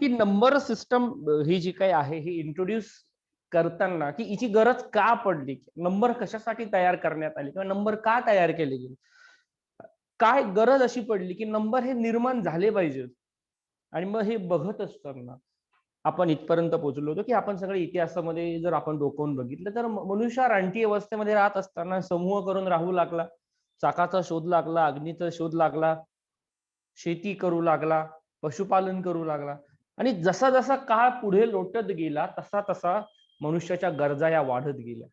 की number system ही जी काही आहे ही इंट्रोड्यूस करताना की हिची गरज का पडली, नंबर कशासाठी तयार करण्यात आले किंवा नंबर का तयार केले गेले, काय गरज अशी पडली की नंबर हे निर्माण झाले पाहिजेत. आणि मग हे बघत असताना आपण इथपर्यंत पोहोचलो होतो की आपण सगळे इतिहासामध्ये जर आपण डोकावून बघितलं तर मनुष्य हा रानटी अवस्थेमध्ये राहत असताना समूह करून राहू लागला, चाकाचा शोध लागला, अग्नीचा शोध लागला, शेती करू लागला, पशुपालन करू लागला. आणि जसा जसा काळ पुढे लोटत गेला तसा तसा मनुष्याच्या गरजा या वाढत गेल्या.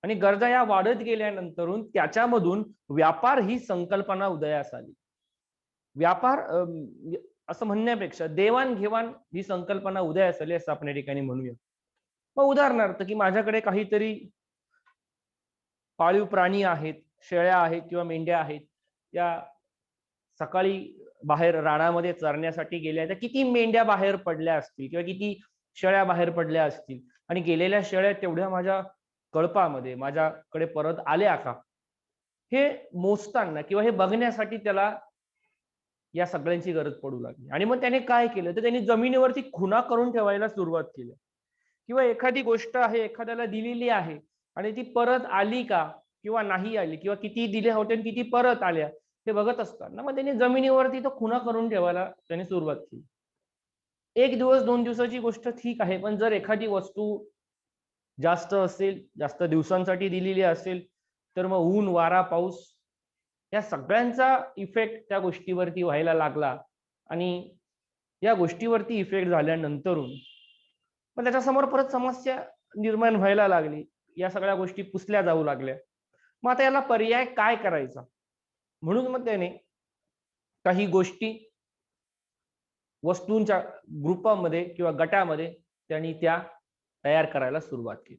आणि गरजा या वाढत गेल्यानंतरून त्याच्यामधून व्यापार ही संकल्पना उदयास आली. व्यापार असं म्हणण्यापेक्षा देवाणघेवाण ही संकल्पना उदयास आली असं आपण या ठिकाणी म्हणूया. मग उदाहरणार्थ की माझ्याकडे काहीतरी पाळीव प्राणी आहेत, शेळ्या आहेत किंवा मेंढ्या आहेत. या सकाळी बाहेर रानामध्ये चरण्यासाठी गेल्या, तर किती मेंढ्या बाहेर पडल्या असतील किंवा किती शेळ्या बाहेर पडल्या असतील आणि गेलेल्या शेळ्या तेवढ्या माझ्या कळपामध्ये माझ्याकडे परत आल्या का, हे मोजताना किंवा हे बघण्यासाठी त्याला या सगळ्यांची गरज पडू लागली. आणि मग त्याने काय केलं, तर त्यांनी जमिनीवरती खुणा करून ठेवायला सुरुवात केली. किंवा एखादी गोष्ट आहे एखाद्याला दिलेली आहे आणि ती परत आली का किंवा नाही आली किंवा किती दिल्या होत्या आणि किती परत आल्या हे बघत असताना मग त्यांनी जमिनीवरती तो खुणा करून ठेवायला त्यांनी सुरुवात केली. एक दिवस दोन दिवसाची गोष्ट ठीक आहे, पण जर एखादी वस्तू जास्त असेल, जास्त दिवसांसाठी दिलेली असेल, तर मग ऊन वारा पाऊस या सगळ्यांचा इफेक्ट त्या गोष्टीवरती व्हायला लागला. आणि या गोष्टीवरती इफेक्ट झाल्यानंतरून पण त्याच्यासमोर परत समस्या निर्माण व्हायला लागली. या सगळ्या गोष्टी पुसल्या जाऊ लागल्या. मग आता याला पर्याय काय करायचा, म्हणून मग त्याने काही गोष्टी वस्तूंच्या ग्रुपामध्ये किंवा गटामध्ये त्यांनी त्या तयार करायला सुरुवात केली.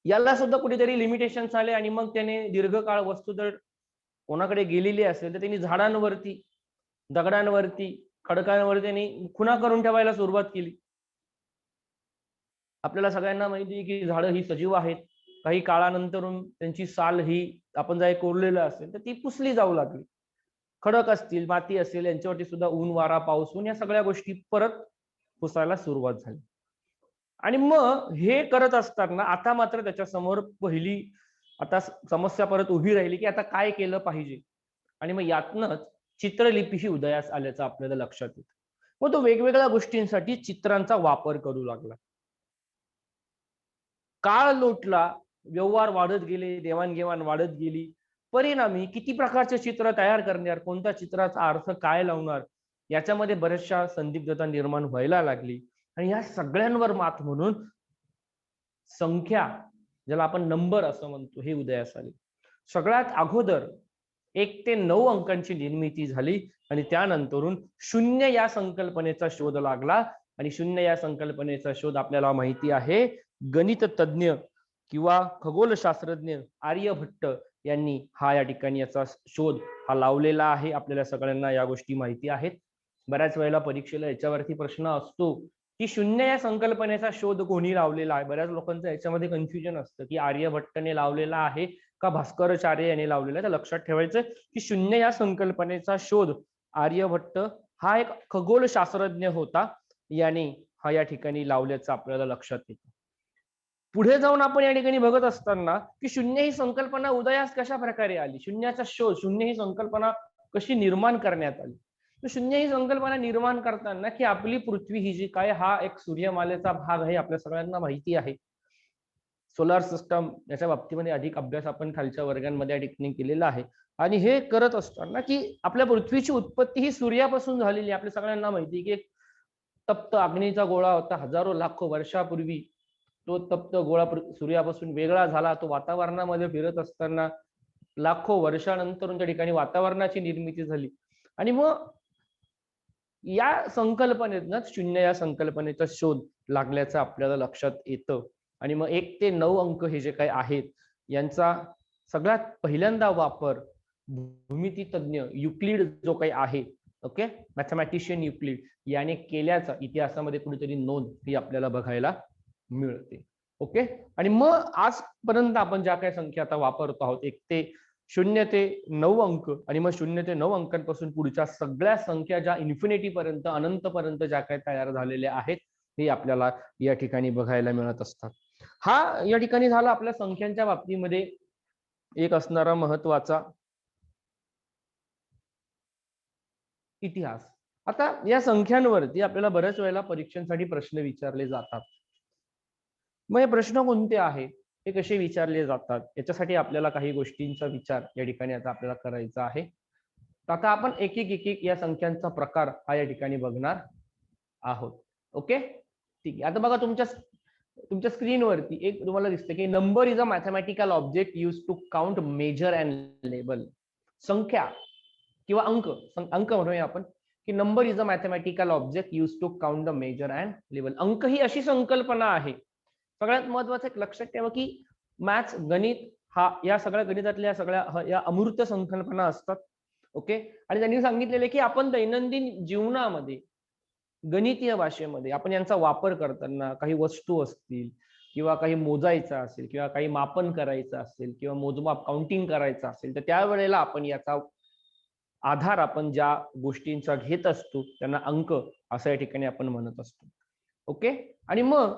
याला सुद्धा कुठेतरी लिमिटेशन्स आले आणि मग त्याने दीर्घकाळ वस्तू जर कोणाकडे गेलेली असेल तर त्यांनी झाडांवरती, दगडांवरती, खडकांवरती त्यांनी खुणा करून ठेवायला सुरुवात केली. आपल्याला सगळ्यांना माहिती आहे की झाडं ही सजीव आहेत. काही काळानंतरून त्यांची साल ही आपण जर कोरलेलं असेल तर ती पुसली जाऊ लागली. खडक असतील, माती असेल यांच्यावरती सुद्धा ऊन वारा पाऊस ऊन या सगळ्या गोष्टी परत पुसायला सुरुवात झाली. आणि मग हे करत असताना आता मात्र त्याच्यासमोर पहिली आता समस्या परत उभी राहिली की आता काय केलं पाहिजे. आणि मग यातनच चित्रलिपी ही उदयास आल्याचं आपल्याला लक्षात येतं. मग तो वेगवेगळ्या गोष्टींसाठी चित्रांचा वापर करू लागला. काळ लोटला, व्यवहार वाढत गेले, देवाणघेवाण वाढत गेली. परिणामी किती प्रकारचे चित्र तयार करणार, कोणत्या चित्राचा अर्थ काय लावणार, याच्यामध्ये बऱ्याचशा संदिग्धता निर्माण व्हायला लागली. आणि या सगळ्यांवर मात म्हणून संख्या, ज्याला आपण नंबर असं म्हणतो, हे उदयास आले. सगळ्यात अगोदर 1 ते 9 अंकांची निर्मिती झाली आणि त्यानंतरून शून्य या संकल्पनेचा शोध लागला. आणि शून्य या संकल्पनेचा शोध आपल्याला माहिती आहे गणित तज्ञ किंवा खगोलशास्त्रज्ञ आर्यभट्ट यांनी हा या ठिकाणी याचा शोध हा लावलेला आहे. आपल्याला सगळ्यांना या गोष्टी माहिती आहेत. बऱ्याच वेळेला परीक्षेला याच्यावरती प्रश्न असतो की शून्य या संकल्पनेचा शोध कोणी लावलेला आहे. बऱ्याच लोकांचं याच्यामध्ये कन्फ्युजन असतं की आर्यभट्टने लावलेला आहे का भास्कराचार्य यांनी लावलेला आहे. तर लक्षात ठेवायचं की शून्य या संकल्पनेचा शोध आर्यभट्ट हा एक खगोलशास्त्रज्ञ होता, याने हा या ठिकाणी लावल्याचं आपल्याला लक्षात येतं. पुढे जाऊन आपण या ठिकाणी बघत असताना की शून्य ही संकल्पना उदयास कशा प्रकारे आली, शून्याचा शोध, शून्य ही संकल्पना कशी निर्माण करण्यात आली. तर शून्य ही संकल्पना निर्माण करताना की आपली पृथ्वी ही जी काय हा एक सूर्यमालेचा भाग आहे, आपल्या सगळ्यांना माहिती आहे. सोलार सिस्टम याच्या बाबतीमध्ये अधिक अभ्यास आपण खालच्या वर्गांमध्ये या ठिकाणी केलेला आहे. आणि हे करत असताना की आपल्या पृथ्वीची उत्पत्ती ही सूर्यापासून झालेली आहे. आपल्या सगळ्यांना माहिती आहे की एक तप्त अग्नीचा गोळा होता हजारो लाखो वर्षापूर्वी. तो तप्त गोळा सूर्यापासून वेगळा झाला. तो वातावरणामध्ये फिरत असताना लाखो वर्षानंतर त्या ठिकाणी वातावरणाची निर्मिती झाली. आणि मग या संकल्पनेतनं शून्य या संकल्पनेचा शोध लागल्याचं आपल्याला लक्षात येतं. आणि मग 1 ते 9 अंक हे जे काही आहेत यांचा सगळ्यात पहिल्यांदा वापर भूमितीतज्ञ युक्लिड जो काही आहे, ओके, मॅथमॅटिशियन युक्लिड याने केल्याचा इतिहासामध्ये कुठेतरी नोंद ही आपल्याला बघायला मिळते. ओके. आणि मग आजपर्यंत आपण ज्या काही संख्या आता वापरतो आहोत 1 ते 0 ते 9 अंक आणि मग 0 ते 9 अंकांपासून पुढच्या सगळ्या संख्या ज्या इन्फिनिटी पर्यंत अनंतपर्यंत ज्या काही तयार झालेल्या आहेत हे आपल्याला या ठिकाणी बघायला मिळत असतात. हा या ठिकाणी झाला आपल्या संख्यांच्या बाबतीमध्ये एक असणारा महत्वाचा इतिहास. आता या संख्यांवरती आपल्याला बऱ्याच वेळेला परीक्षांसाठी प्रश्न विचारले जातात. मग हे प्रश्न कोणते आहेत, हे कसे विचारले जातात, याच्यासाठी आपल्याला काही गोष्टींचा विचार या ठिकाणी आता आपल्याला करायचा आहे. तर आता आपण एक एक या संख्यांचा प्रकार हा या ठिकाणी बघणार आहोत. ओके, ठीक आहे. आता बघा तुमच्या स्क्रीनवरती एक तुम्हाला दिसते की number is a mathematical object use to count, measure and label. संख्या किंवा अंक म्हणूया आपण की number is a mathematical object use to count the measure and label. अंक ही अशी संकल्पना आहे. सगळ्यात महत्वाचं एक लक्षात ठेवा की मॅथ्स, गणित हा या सगळ्या गणितातल्या सगळ्या या अमूर्त संकल्पना असतात. ओके, आणि त्यांनी सांगितलेले की आपण दैनंदिन जीवनामध्ये गणितीय भाषेमध्ये आपण यांचा वापर करताना काही वस्तू असतील किंवा काही मोजायचं असेल किंवा काही मापन करायचं असेल किंवा मोजमाप काउंटिंग करायचं असेल तर त्यावेळेला आपण याचा आधार आपण ज्या गोष्टींचा घेत असतो त्यांना अंक असं या ठिकाणी आपण म्हणत असतो. ओके, आणि मग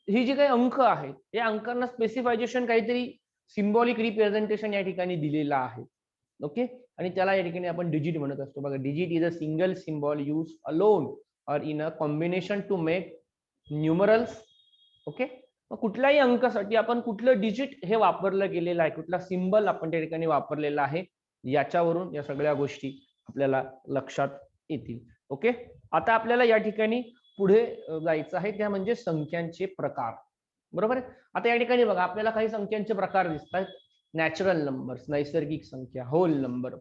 ही जी काही अंक आहेत या अंकांना स्पेसिफायझेशन काहीतरी सिम्बॉलिक रिप्रेझेंटेशन या ठिकाणी दिलेलं आहे. ओके, आणि त्याला या ठिकाणी आपण डिजिट म्हणत असतो. बघा, digit is a single symbol use alone or in a combination to make numerals. Okay, मग कुठल्याही अंकासाठी आपण कुठलं डिजिट हे वापरलं गेलेलं आहे, कुठला सिम्बल आपण त्या ठिकाणी वापरलेला आहे, याच्यावरून या सगळ्या गोष्टी आपल्याला लक्षात येतील. ओके, आता आपल्याला या ठिकाणी पुढे जायचं आहे, त्या म्हणजे संख्यांचे प्रकार. बरोबर आहे. आता या ठिकाणी बघा आपल्याला काही संख्यांचे प्रकार दिसतात. नॅचरल नंबर्स, नैसर्गिक संख्या, होल नंबर,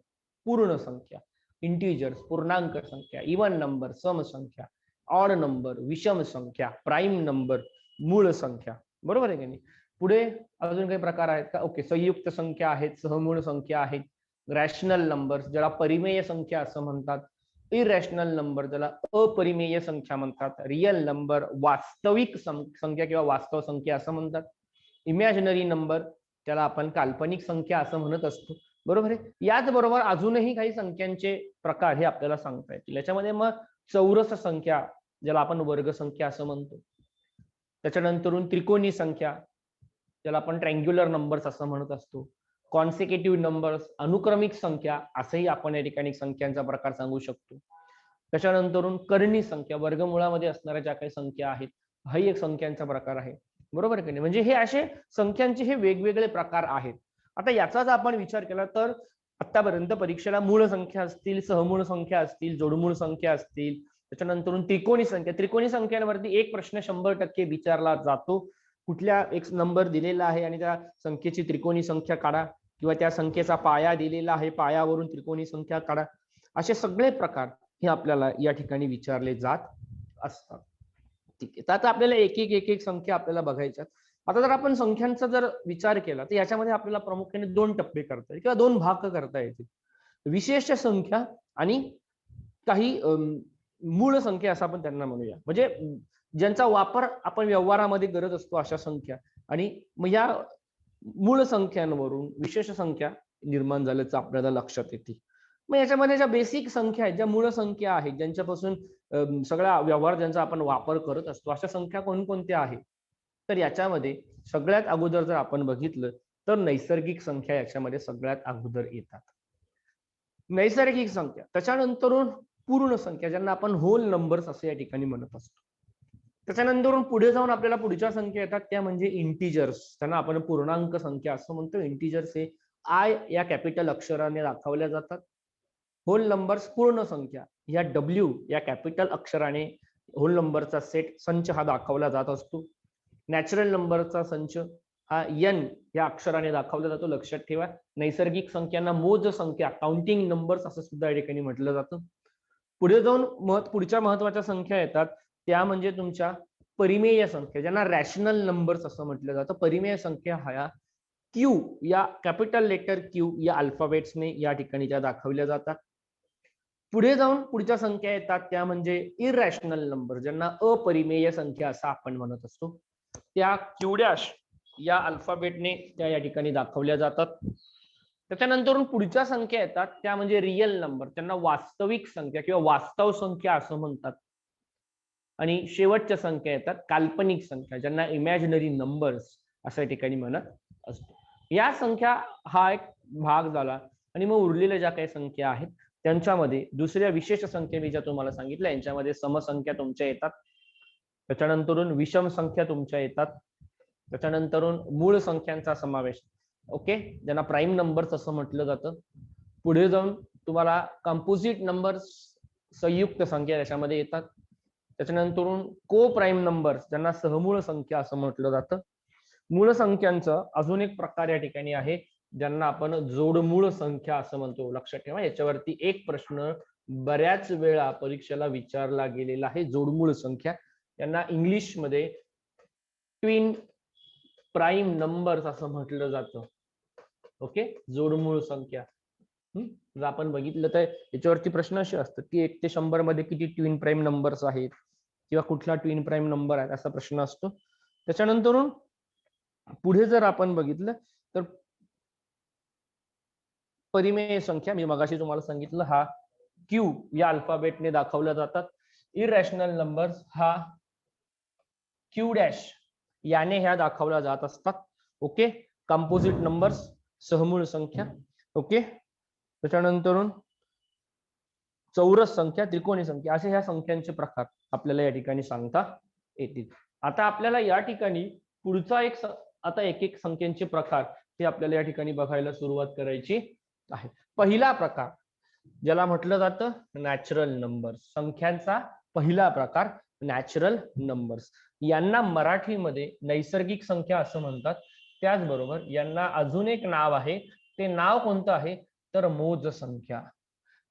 पूर्ण संख्या, इंटिजर्स, पूर्णांक संख्या, इवन नंबर, सम संख्या, ऑड नंबर, विषम संख्या, प्राईम नंबर, मूळ संख्या. बरोबर आहे की नाही. पुढे अजून काही प्रकार आहेत का? ओके, संयुक्त संख्या आहेत, सहमूळ संख्या आहेत, रॅशनल नंबर्स ज्याला परिमेय संख्या असं म्हणतात, इरॅशनल नंबर ज्याला अपरिमेय संख्या म्हणतात, रियल नंबर वास्तविक संख्या किंवा वास्तव संख्या असं म्हणतात, इमॅजिनरी नंबर त्याला आपण काल्पनिक संख्या असं म्हणत असतो. बरोबर आहे. याचबरोबर अजूनही काही संख्यांचे प्रकार हे आपल्याला सांगता येतील. याच्यामध्ये मग चौरस संख्या ज्याला आपण वर्ग संख्या असं म्हणतो, त्याच्यानंतरून त्रिकोणी संख्या ज्याला आपण ट्रँग्युलर नंबर्स असं म्हणत असतो, कॉन्सिक्युटिव्ह नंबर्स अनुक्रमिक संख्या असंही आपण या ठिकाणी संख्यांचा प्रकार सांगू शकतो. त्याच्यानंतरून कर्णी संख्या वर्गमुळामध्ये असणाऱ्या ज्या काही संख्या आहेत हाही एक संख्यांचा प्रकार आहे. बरोबर की नाही. म्हणजे हे असे संख्यांचे हे वेगवेगळे प्रकार आहेत. आता याचाच आपण विचार केला तर आतापर्यंत परीक्षेला मूळ संख्या असतील, सहमूळ संख्या असतील, जोडमूळ संख्या असतील, त्याच्यानंतरून त्रिकोणी संख्यांवरती एक प्रश्न 100% विचारला जातो. कुठल्या एक नंबर दिलेला आहे आणि त्या संख्येची त्रिकोणी संख्या काढा किंवा त्या संख्येचा पाया दिलेला आहे, पायावरून त्रिकोणी संख्या काढा. असे सगळे प्रकार हे आपल्याला या ठिकाणी विचारले जात असतात. ठीक आहे, तर आता आपल्याला एक संख्या आपल्याला बघायच्या. आता जर आपण संख्यांचा जर विचार केला तर याच्यामध्ये आपल्याला प्रामुख्याने 2 टप्पे करता येतील किंवा 2 भाग करता येतील. विशेष संख्या आणि काही मूळ संख्या असं आपण त्यांना म्हणूया. म्हणजे ज्यांचा वापर आपण व्यवहारामध्ये करत असतो अशा संख्या, आणि मग या मूळ संख्यांवरून विशेष संख्या निर्माण झाल्याचं आपल्याला लक्षात येते. मग याच्यामध्ये ज्या बेसिक संख्या आहेत, ज्या मूळ संख्या आहेत, ज्यांच्यापासून सगळा व्यवहार ज्यांचा आपण वापर करत असतो अशा संख्या कोणकोणत्या आहेत, तर याच्यामध्ये सगळ्यात अगोदर जर आपण बघितलं तर नैसर्गिक संख्या याच्यामध्ये सगळ्यात अगोदर येतात. नैसर्गिक संख्या, त्याच्यानंतरून पूर्ण संख्या ज्यांना आपण होल नंबर्स असं या ठिकाणी म्हणत असतो. त्याच्यानंतरून पुढे जाऊन आपल्याला पुढच्या संख्या येतात त्या म्हणजे इंटिजर्स, त्यांना आपण पूर्णांक संख्या असं म्हणतो. इंटिजर्स हे आय या कॅपिटल अक्षराने दाखवल्या जातात. होल नंबर्स पूर्ण संख्या या डब्ल्यू या कॅपिटल अक्षराने होल नंबरचा संच हा दाखवला जात असतो. नॅचरल नंबरचा संच हा एन या अक्षराने दाखवला जातो. लक्षात ठेवा, नैसर्गिक संख्यांना मोज संख्या काउंटिंग नंबर्स असं सुद्धा या ठिकाणी म्हटलं जातं. पुढे जाऊन पुढच्या महत्वाच्या संख्या येतात त्या म्हणजे तुमच्या परिमेय संख्या, ज्यांना रॅशनल नंबर्स असं म्हटलं जातं. परिमेय संख्या ह्या क्यू या कॅपिटल लेटर क्यू या अल्फाबेट्सने या ठिकाणी त्या दाखवल्या जातात. पुढे जाऊन पुढच्या संख्या येतात त्या म्हणजे इरॅशनल नंबर, ज्यांना अपरिमेय संख्या असं आपण म्हणत असतो. त्या क्यू डॅश या अल्फाबेटने त्या या ठिकाणी दाखवल्या जातात. त्याच्यानंतर पुढच्या संख्या येतात त्या म्हणजे रिअल नंबर, त्यांना वास्तविक संख्या किंवा वास्तव संख्या असं म्हणतात. आणि शेवटच्या संख्या येतात काल्पनिक संख्या, ज्यांना इमॅजिनरी नंबर्स अशा ठिकाणी म्हणत असतो. या संख्या हा एक भाग झाला. आणि मग उरलेल्या ज्या काही संख्या आहेत त्यांच्यामध्ये दुसऱ्या विशेष संख्या मी ज्या तुम्हाला सांगितल्या, यांच्यामध्ये समसंख्या तुमच्या येतात, त्याच्यानंतरून विषम संख्या तुमच्या येतात, त्याच्यानंतरून मूळ संख्यांचा समावेश, ओके, ज्यांना प्राईम नंबर्स असं म्हटलं जातं. पुढे जाऊन तुम्हाला कंपोजिट नंबर्स, संयुक्त संख्या याच्यामध्ये येतात. त्याच्यानंतरून को प्राईम नंबर्स, ज्यांना सहमूळ संख्या असं म्हटलं जातं. मूळ संख्यांचं अजून एक प्रकार या ठिकाणी आहे, ज्यांना आपण जोडमूळ संख्या असं म्हणतो. लक्षात ठेवा, याच्यावरती एक प्रश्न बऱ्याच वेळा परीक्षेला विचारला गेलेला आहे. जोडमूळ संख्या, यांना इंग्लिश मध्ये ट्विन प्राईम नंबर्स असं म्हटलं जातं. ओके, जोडमूळ संख्या. जर आपण बघितलं तर याच्यावरती प्रश्न असे असतात की 1 ते 100 मध्ये किती ट्विन प्राईम नंबर्स आहेत किंवा कुठला ट्विन प्राईम नंबर आहे, असा प्रश्न असतो. त्याच्यानंतरून पुढे जर आपण बघितलं तर परिमेय संख्या, मी मगाशी तुम्हाला सांगितलं, हा क्यू या अल्फाबेटने दाखवल्या जातात. इरॅशनल नंबर्स हा क्यू डॅश याने ह्या दाखवल्या जात असतात. ओके, कंपोजिट नंबर्स सहमूळ संख्या. ओके, त्याच्यानंतरून चौरस संख्या, त्रिकोणी संख्या, असे ह्या संख्यांचे प्रकार आपल्याला या ठिकाणी सांगता येतील. आता आपल्याला या ठिकाणी पुढचा आता एक एक संख्यांचे प्रकार हे आपल्याला या ठिकाणी बघायला सुरुवात करायची आहे. पहिला प्रकार ज्याला म्हटलं जातं नॅचरल नंबर्स, संख्यांचा पहिला प्रकार नॅचरल नंबर्स. यांना मराठीमध्ये नैसर्गिक संख्या असं म्हणतात. त्याचबरोबर यांना अजून एक नाव आहे. ते नाव कोणतं आहे तर मोज संख्या.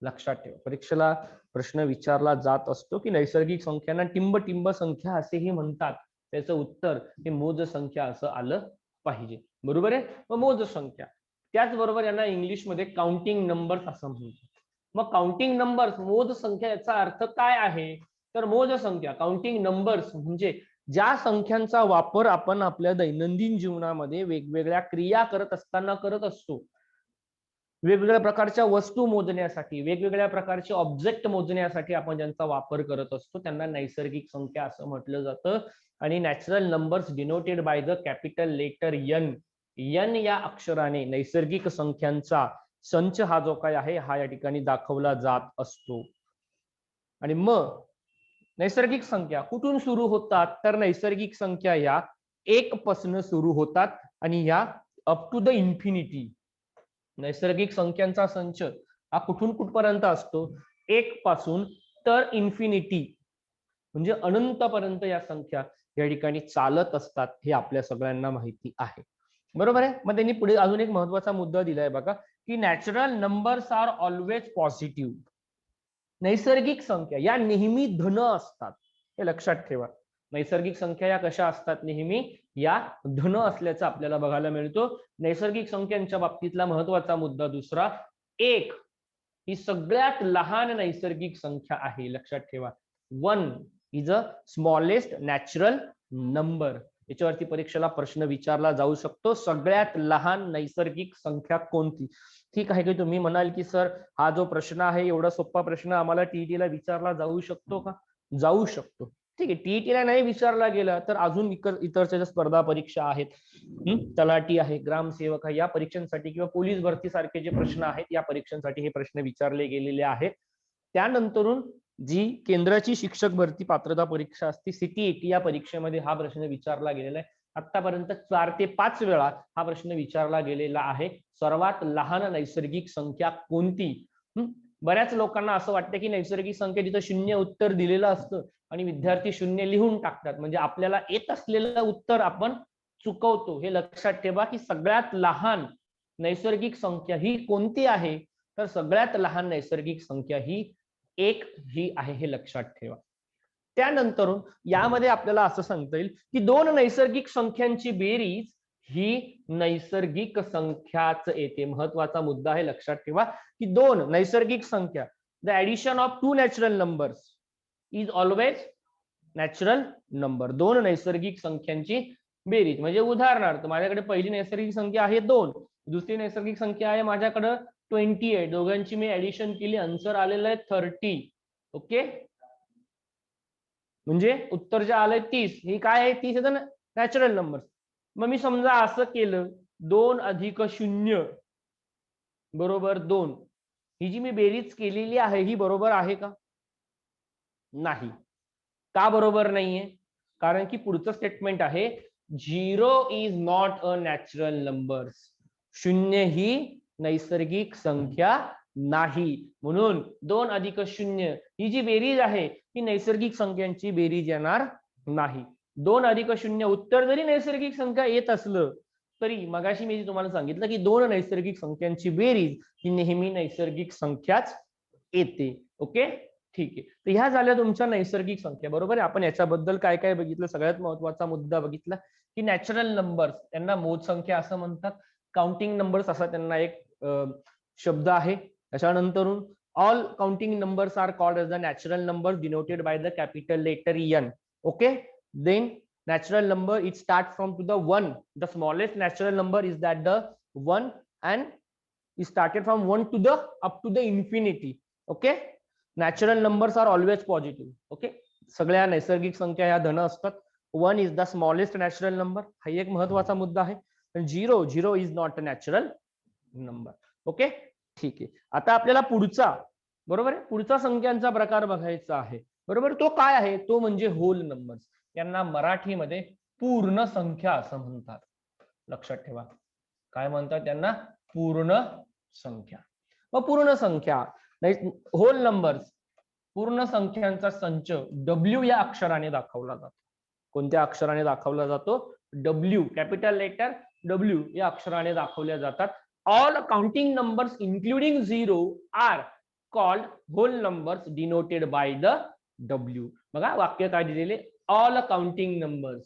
लक्षात ठेवा, परीक्षेला प्रश्न विचारला जात असतो की नैसर्गिक संख्यांना टिंब टिंब संख्या असेही म्हणतात. त्याचं उत्तर हे मोज संख्या असं आलं पाहिजे. बरोबर आहे. मग मोज संख्या, त्याचबरोबर यांना इंग्लिशमध्ये काउंटिंग नंबर्स असं म्हणतात. मग काउंटिंग नंबर्स, मोज संख्या, याचा अर्थ काय आहे तर मोज संख्या, काउंटिंग नंबर्स म्हणजे ज्या संख्यांचा वापर आपण आपल्या दैनंदिन जीवनामध्ये वेगवेगळ्या क्रिया करत असताना करत असतो, वेगवेगळ्या प्रकारच्या वस्तू मोजण्यासाठी, वेगवेगळ्या प्रकारचे ऑब्जेक्ट मोजण्यासाठी आपण ज्यांचा वापर करत असतो त्यांना नैसर्गिक संख्या असं म्हटलं जातं. आणि natural numbers denoted by the capital letter n. N या अक्षराने नैसर्गिक संख्यांचा संच हा जो काय आहे हा या ठिकाणी दाखवला जात असतो. आणि मग नैसर्गिक संख्या कुठून सुरू होतात तर नैसर्गिक संख्या या 1 पासून सुरू होतात आणि या अप टू द इन्फिनिटी. नैसर्गिक संख्यांचा संच हा कुठून कुठपर्यंत असतो, 1 पासून तर इन्फिनिटी म्हणजे अनंतपर्यंत या संख्या या ठिकाणी चालत असतात, हे आपल्या सगळ्यांना माहिती आहे. बरोबर आहे. मग त्यांनी पुढे अजून एक महत्वाचा मुद्दा दिलाय बघा, की natural numbers are always positive. नैसर्गिक संख्या या नेहमी धन असतात, हे लक्षात ठेवा. नैसर्गिक संख्या या कशा असतात, नेहमी या धन असल्याचं आपल्याला बघायला मिळतो. नैसर्गिक संख्यांच्या बाबतीतला महत्वाचा मुद्दा दुसरा, 1 ही सगळ्यात लहान नैसर्गिक संख्या आहे. लक्षात ठेवा, 1 is a smallest natural number. याच्यावरती परीक्षेला प्रश्न विचारला जाऊ शकतो, सगळ्यात लहान नैसर्गिक संख्या कोणती. ठीक आहे की तुम्ही म्हणाल की सर हा जो प्रश्न आहे एवढा सोपा प्रश्न आम्हाला टीईटीला विचारला जाऊ शकतो का. जाऊ शकतो. ठीक आहे, टीईटीला नाही विचारला गेला तर अजून इतरच्या ज्या स्पर्धा परीक्षा आहेत, तलाठी आहे, ग्रामसेवक आहे, या परीक्षांसाठी किंवा पोलीस भरती सारखे जे प्रश्न आहेत या परीक्षांसाठी हे प्रश्न विचारले गेलेले आहेत. त्यानंतरून जी केंद्राची शिक्षक भरती पात्रता परीक्षा असते सीटीईटी, या परीक्षेमध्ये हा प्रश्न विचारला गेलेला आहे. आतापर्यंत 4 ते 5 वेळा हा प्रश्न विचारला गेलेला आहे, सर्वात लहान नैसर्गिक संख्या कोणती. बऱ्याच लोकांना असं वाटतं की नैसर्गिक संख्या तिथं 0 उत्तर दिलेलं असतं आणि विद्यार्थी 0 लिहून टाकतात, म्हणजे आपल्याला येत असलेलं उत्तर आपण चुकवतो. हे लक्षात ठेवा की सगळ्यात लहान नैसर्गिक संख्या ही कोणती आहे तर सगळ्यात लहान नैसर्गिक संख्या ही 1 ही आहे, हे लक्षात ठेवा. त्यानंतर यामध्ये आपल्याला असं सांगता येईल की 2 नैसर्गिक संख्यांची बेरीज ही नैसर्गिक संख्याच येते. महत्वाचा मुद्दा आहे, लक्षात ठेवा की 2 नैसर्गिक संख्या, the addition of 2 natural numbers is always natural number. 2 नैसर्गिक संख्यांची बेरीज म्हणजे उदाहरणार्थ माझ्याकडे पहिली नैसर्गिक संख्या आहे 2 दुसरी नैसर्गिक संख्या आहे माझ्याकडं 28. दोघांची मी ऍडिशन केली, आन्सर आलेलं आहे 30. ओके, म्हणजे उत्तर जे आलंय 30. ही काय आहे? 30 आहे ना नॅचरल नंबर. मग मी समजा असं केलं 2 अधिक 0 बरोबर 2, ही जी मी बेरीज केलेली आहे ही बरोबर आहे का? नाही. का बरोबर नाहीये? कारण की पुढचं स्टेटमेंट आहे 0 is not a natural numbers. 0 ही नैसर्गिक संख्या नाही. म्हणून 2 अधिक 0 ही जी बेरीज आहे ही नैसर्गिक संख्यांची बेरीज येणार नाही. 2 अधिक 0 उत्तर जरी नैसर्गिक संख्या येत असलं तरी मगाशी मी तुम्हाला सांगितलं की 2 नैसर्गिक संख्यांची बेरीज ही नेहमी नैसर्गिक संख्याच येते. ओके, ठीक आहे. तर ह्या झाल्या तुमच्या नैसर्गिक संख्या, बरोबर आहे. आपण याच्याबद्दल काय काय बघितलं? सगळ्यात महत्वाचा मुद्दा बघितला की नॅचरल नंबर्स त्यांना मोज संख्या असं म्हणतात. काउंटिंग नंबर्स असा त्यांना एक शब्द आहे. त्याच्यानंतर all counting numbers are called as the natural number denoted by the capital letter n. Okay, then natural number it starts from to the 1. The smallest natural number is that the 1 and it started from 1 to the up to the infinity. Okay, natural numbers are always positive. Okay, सगळ्या नैसर्गिक संख्या ह्या धन असतात. 1 is the smallest natural number. हा एक महत्वाचा मुद्दा आहे. 0 is not a natural number. Okay, ठीक आहे. आता आपल्याला पुढचा, बरोबर आहे, पुढचा संख्यांचा प्रकार बघायचा आहे. बरोबर, तो काय आहे? तो म्हणजे होल नंबर्स. यांना मराठीमध्ये पूर्ण संख्या असं म्हणतात. लक्षात ठेवा, काय म्हणतात त्यांना? पूर्ण संख्या. मग पूर्ण संख्या होल नंबर्स, पूर्ण संख्यांचा संच डब्ल्यू या अक्षराने दाखवला जातो. कोणत्या अक्षराने दाखवला जातो? डब्ल्यू, कॅपिटल लेटर डब्ल्यू या अक्षराने दाखवल्या जातात. All counting numbers including 0 are called whole numbers denoted by the डब्ल्यू. बघा वाक्य काय दिलेले, all counting numbers.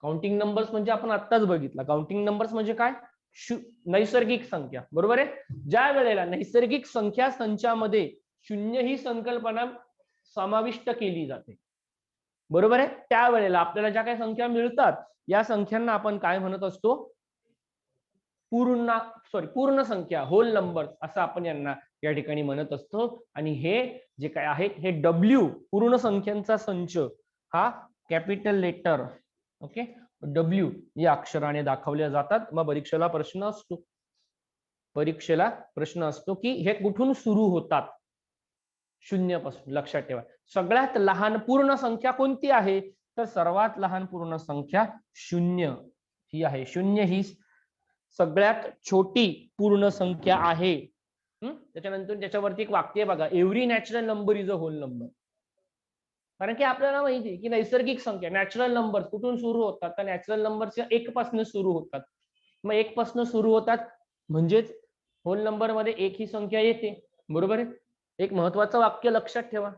Counting numbers म्हणजे आपण आत्ताच बघितलं. काउंटिंग नंबर्स म्हणजे काय? नैसर्गिक संख्या, बरोबर आहे. ज्या वेळेला नैसर्गिक संख्या संचामध्ये 0 ही संकल्पना समाविष्ट केली जाते, बरोबर आहे, त्यावेळेला आपल्याला ज्या काही संख्या मिळतात या संख्यांना आपण काय म्हणत असतो? पूर्ण संख्या, होल नंबर असं आपण यांना या ठिकाणी म्हणत असतो. आणि हे जे काय आहेत हे डब्ल्यू, पूर्ण संख्यांचा संच, हा कॅपिटल लेटर ओके डब्ल्यू या अक्षराने दाखवल्या जातात. मग परीक्षेला प्रश्न असतो की हे कुठून सुरू होतात? 0 पासून. लक्षात ठेवा, सगळ्यात लहान पूर्ण संख्या कोणती आहे? तर सर्वात लहान पूर्ण संख्या 0 ही आहे. 0 ही सगळ्यात छोटी पूर्ण संख्या आहे. त्याच्यानंतर त्याच्यावरती एक वाक्य बघा, every natural number is a whole number. कारण की आपल्याला माहिती आहे की नैसर्गिक संख्या, नॅचरल नंबर कुठून सुरू होतात? तर नॅचरल नंबर्स 1 पासून सुरू होतात. मग 1 पासून सुरू होतात म्हणजेच होल नंबर मध्ये 1 ही संख्या येते, बरोबर आहे. एक महत्वाचं वाक्य लक्षात ठेवा,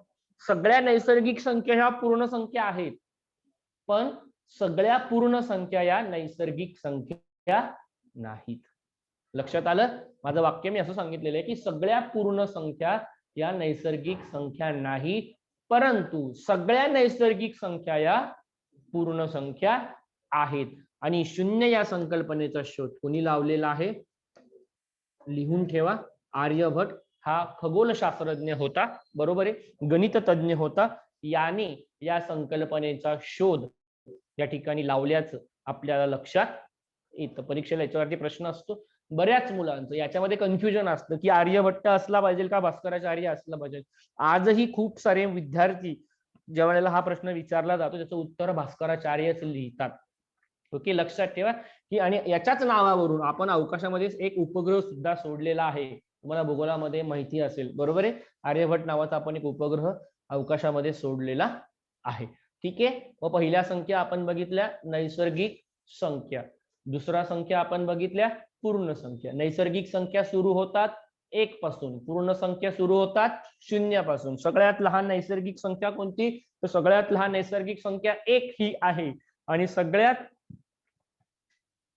सगळ्या नैसर्गिक संख्या ह्या पूर्ण संख्या आहेत, पण सगळ्या पूर्ण संख्या या नैसर्गिक संख्या नाहीत. लक्षात आलं? माझं वाक्य मी असं सांगितलेलं आहे की सगळ्या पूर्ण संख्या या नैसर्गिक संख्या नाहीत, परंतु सगळ्या नैसर्गिक संख्या या पूर्ण संख्या आहेत. आणि 0 या संकल्पनेचा शोध कोणी लावलेला आहे? लिहून ठेवा, आर्यभट हा खगोलशास्त्रज्ञ होता, बरोबर आहे, गणित तज्ञ होता. याने या संकल्पनेचा शोध या ठिकाणी लावल्याचं आपल्याला लक्षात येतं. परीक्षेला याच्यावरती प्रश्न असतो. बऱ्याच मुलांचं याच्यामध्ये कन्फ्युजन असतं की आर्यभट्ट असला पाहिजे का भास्कराचार्य असला पाहिजे. आजही खूप सारे विद्यार्थी ज्या वेळेला हा प्रश्न विचारला जातो त्याचं उत्तर भास्कराचार्यच लिहितात. ओके, लक्षात ठेवा की आणि याच्याच नावावरून आपण अवकाशामध्ये एक उपग्रह सुद्धा सोडलेला आहे. तुम्हाला भूगोलामध्ये माहिती असेल, बरोबर आहे. आर्यभट्ट नावाचा आपण एक उपग्रह अवकाशामध्ये सोडलेला आहे. ठीक आहे, मग पहिल्या संख्या आपण बघितल्या नैसर्गिक संख्या, दुसरा संख्या आपण बघितल्या पूर्ण संख्या. नैसर्गिक संख्या सुरू होतात 1 पासून, पूर्ण संख्या सुरू होतात 0 पासून. सगळ्यात लहान नैसर्गिक संख्या कोणती? तर सगळ्यात लहान नैसर्गिक संख्या 1 ही आहे. आणि सगळ्यात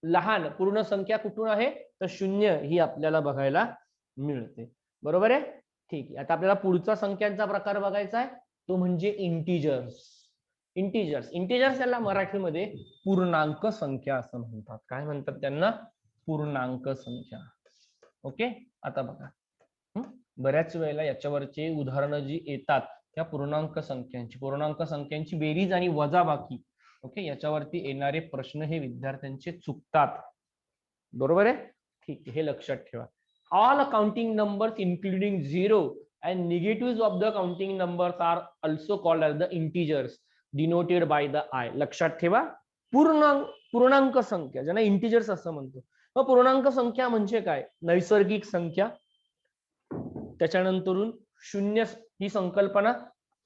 लहान पूर्ण संख्या कुठून आहे? तर 0 ही आपल्याला बघायला मिळते, बरोबर आहे. ठीक आहे, आता आपल्याला पुढचा संख्यांचा प्रकार बघायचा आहे, तो म्हणजे इंटिजर्स. इंटिजर्स. इंटिजर्स याला मराठीमध्ये पूर्णांक संख्या असं म्हणतात. काय म्हणतात त्यांना? पूर्णांक संख्या. ओके. आता बघा, बऱ्याच वेळेला याच्यावरचे उदाहरणं जी येतात त्या पूर्णांक संख्यांची बेरीज आणि वजाबाकी, ओके, याच्यावरती येणारे प्रश्न हे विद्यार्थ्यांचे चुकतात. बरोबर आहे? ठीक आहे, हे लक्षात ठेवा. All counting numbers including 0 and negatives of the counting numbers are also called as the integers denoted by the I. लक्षात ठेवा, पूर्णांक संख्या ज्यांना इंटिजर्स असं म्हणतो. मग पूर्णांक संख्या म्हणजे काय? नैसर्गिक संख्या, त्याच्यानंतरून शून्य ही संकल्पना,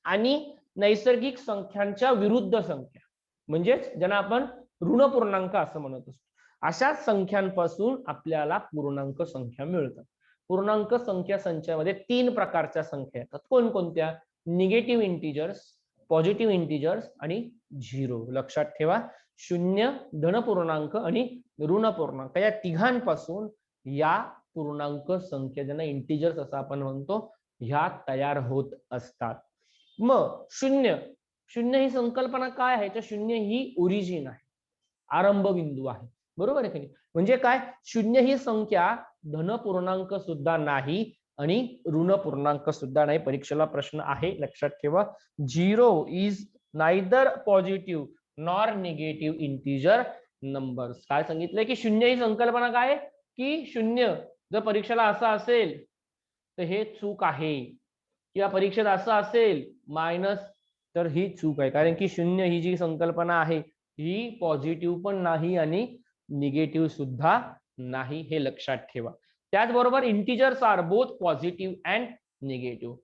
आणि नैसर्गिक संख्यांच्या विरुद्ध संख्या म्हणजेच ज्यांना आपण ऋण पूर्णांक असं म्हणत असतो. अशा संख्यांपासून आपल्याला पूर्णांक संख्या मिळतात. पूर्णांक संख्या संचामध्ये 3 प्रकारच्या संख्या येतात. कोणकोणत्या? निगेटिव्ह इंटिजर्स, पॉझिटिव्ह इंटिजर्स आणि 0. लक्षात ठेवा, शून्य, धन पूर्णांक आणि ऋण पूर्णांक या तिघांपासून या पूर्णांक संख्या ज्यांना इंटिजर्स असं आपण म्हणतो ह्या तयार होत असतात. मग शून्य ही संकल्पना काय आहे? तर शून्य ही ओरिजिन आहे, आरंभ बिंदू आहे. बरोबर आहे की नाही? म्हणजे काय? शून्य ही संख्या धन पूर्णांक सुद्धा नाही आणि ऋण पूर्णांक सुद्धा नाही. परीक्षेला प्रश्न आहे, लक्षात ठेवा. 0 is neither positive nor negative integer numbers. काय सांगितलंय की शून्य ही संकल्पना काय की शून्य जर परीक्षेला असं असेल तर हे चूक आहे, किंवा परीक्षेत असं असेल मायनस तर ही चूक आहे. कारण की शून्य ही जी संकल्पना आहे ही पॉझिटिव्ह पण नाही आणि निगेटिव्ह सुद्धा नाही, हे लक्षात ठेवा. त्याचबरोबर integers are both positive and negative.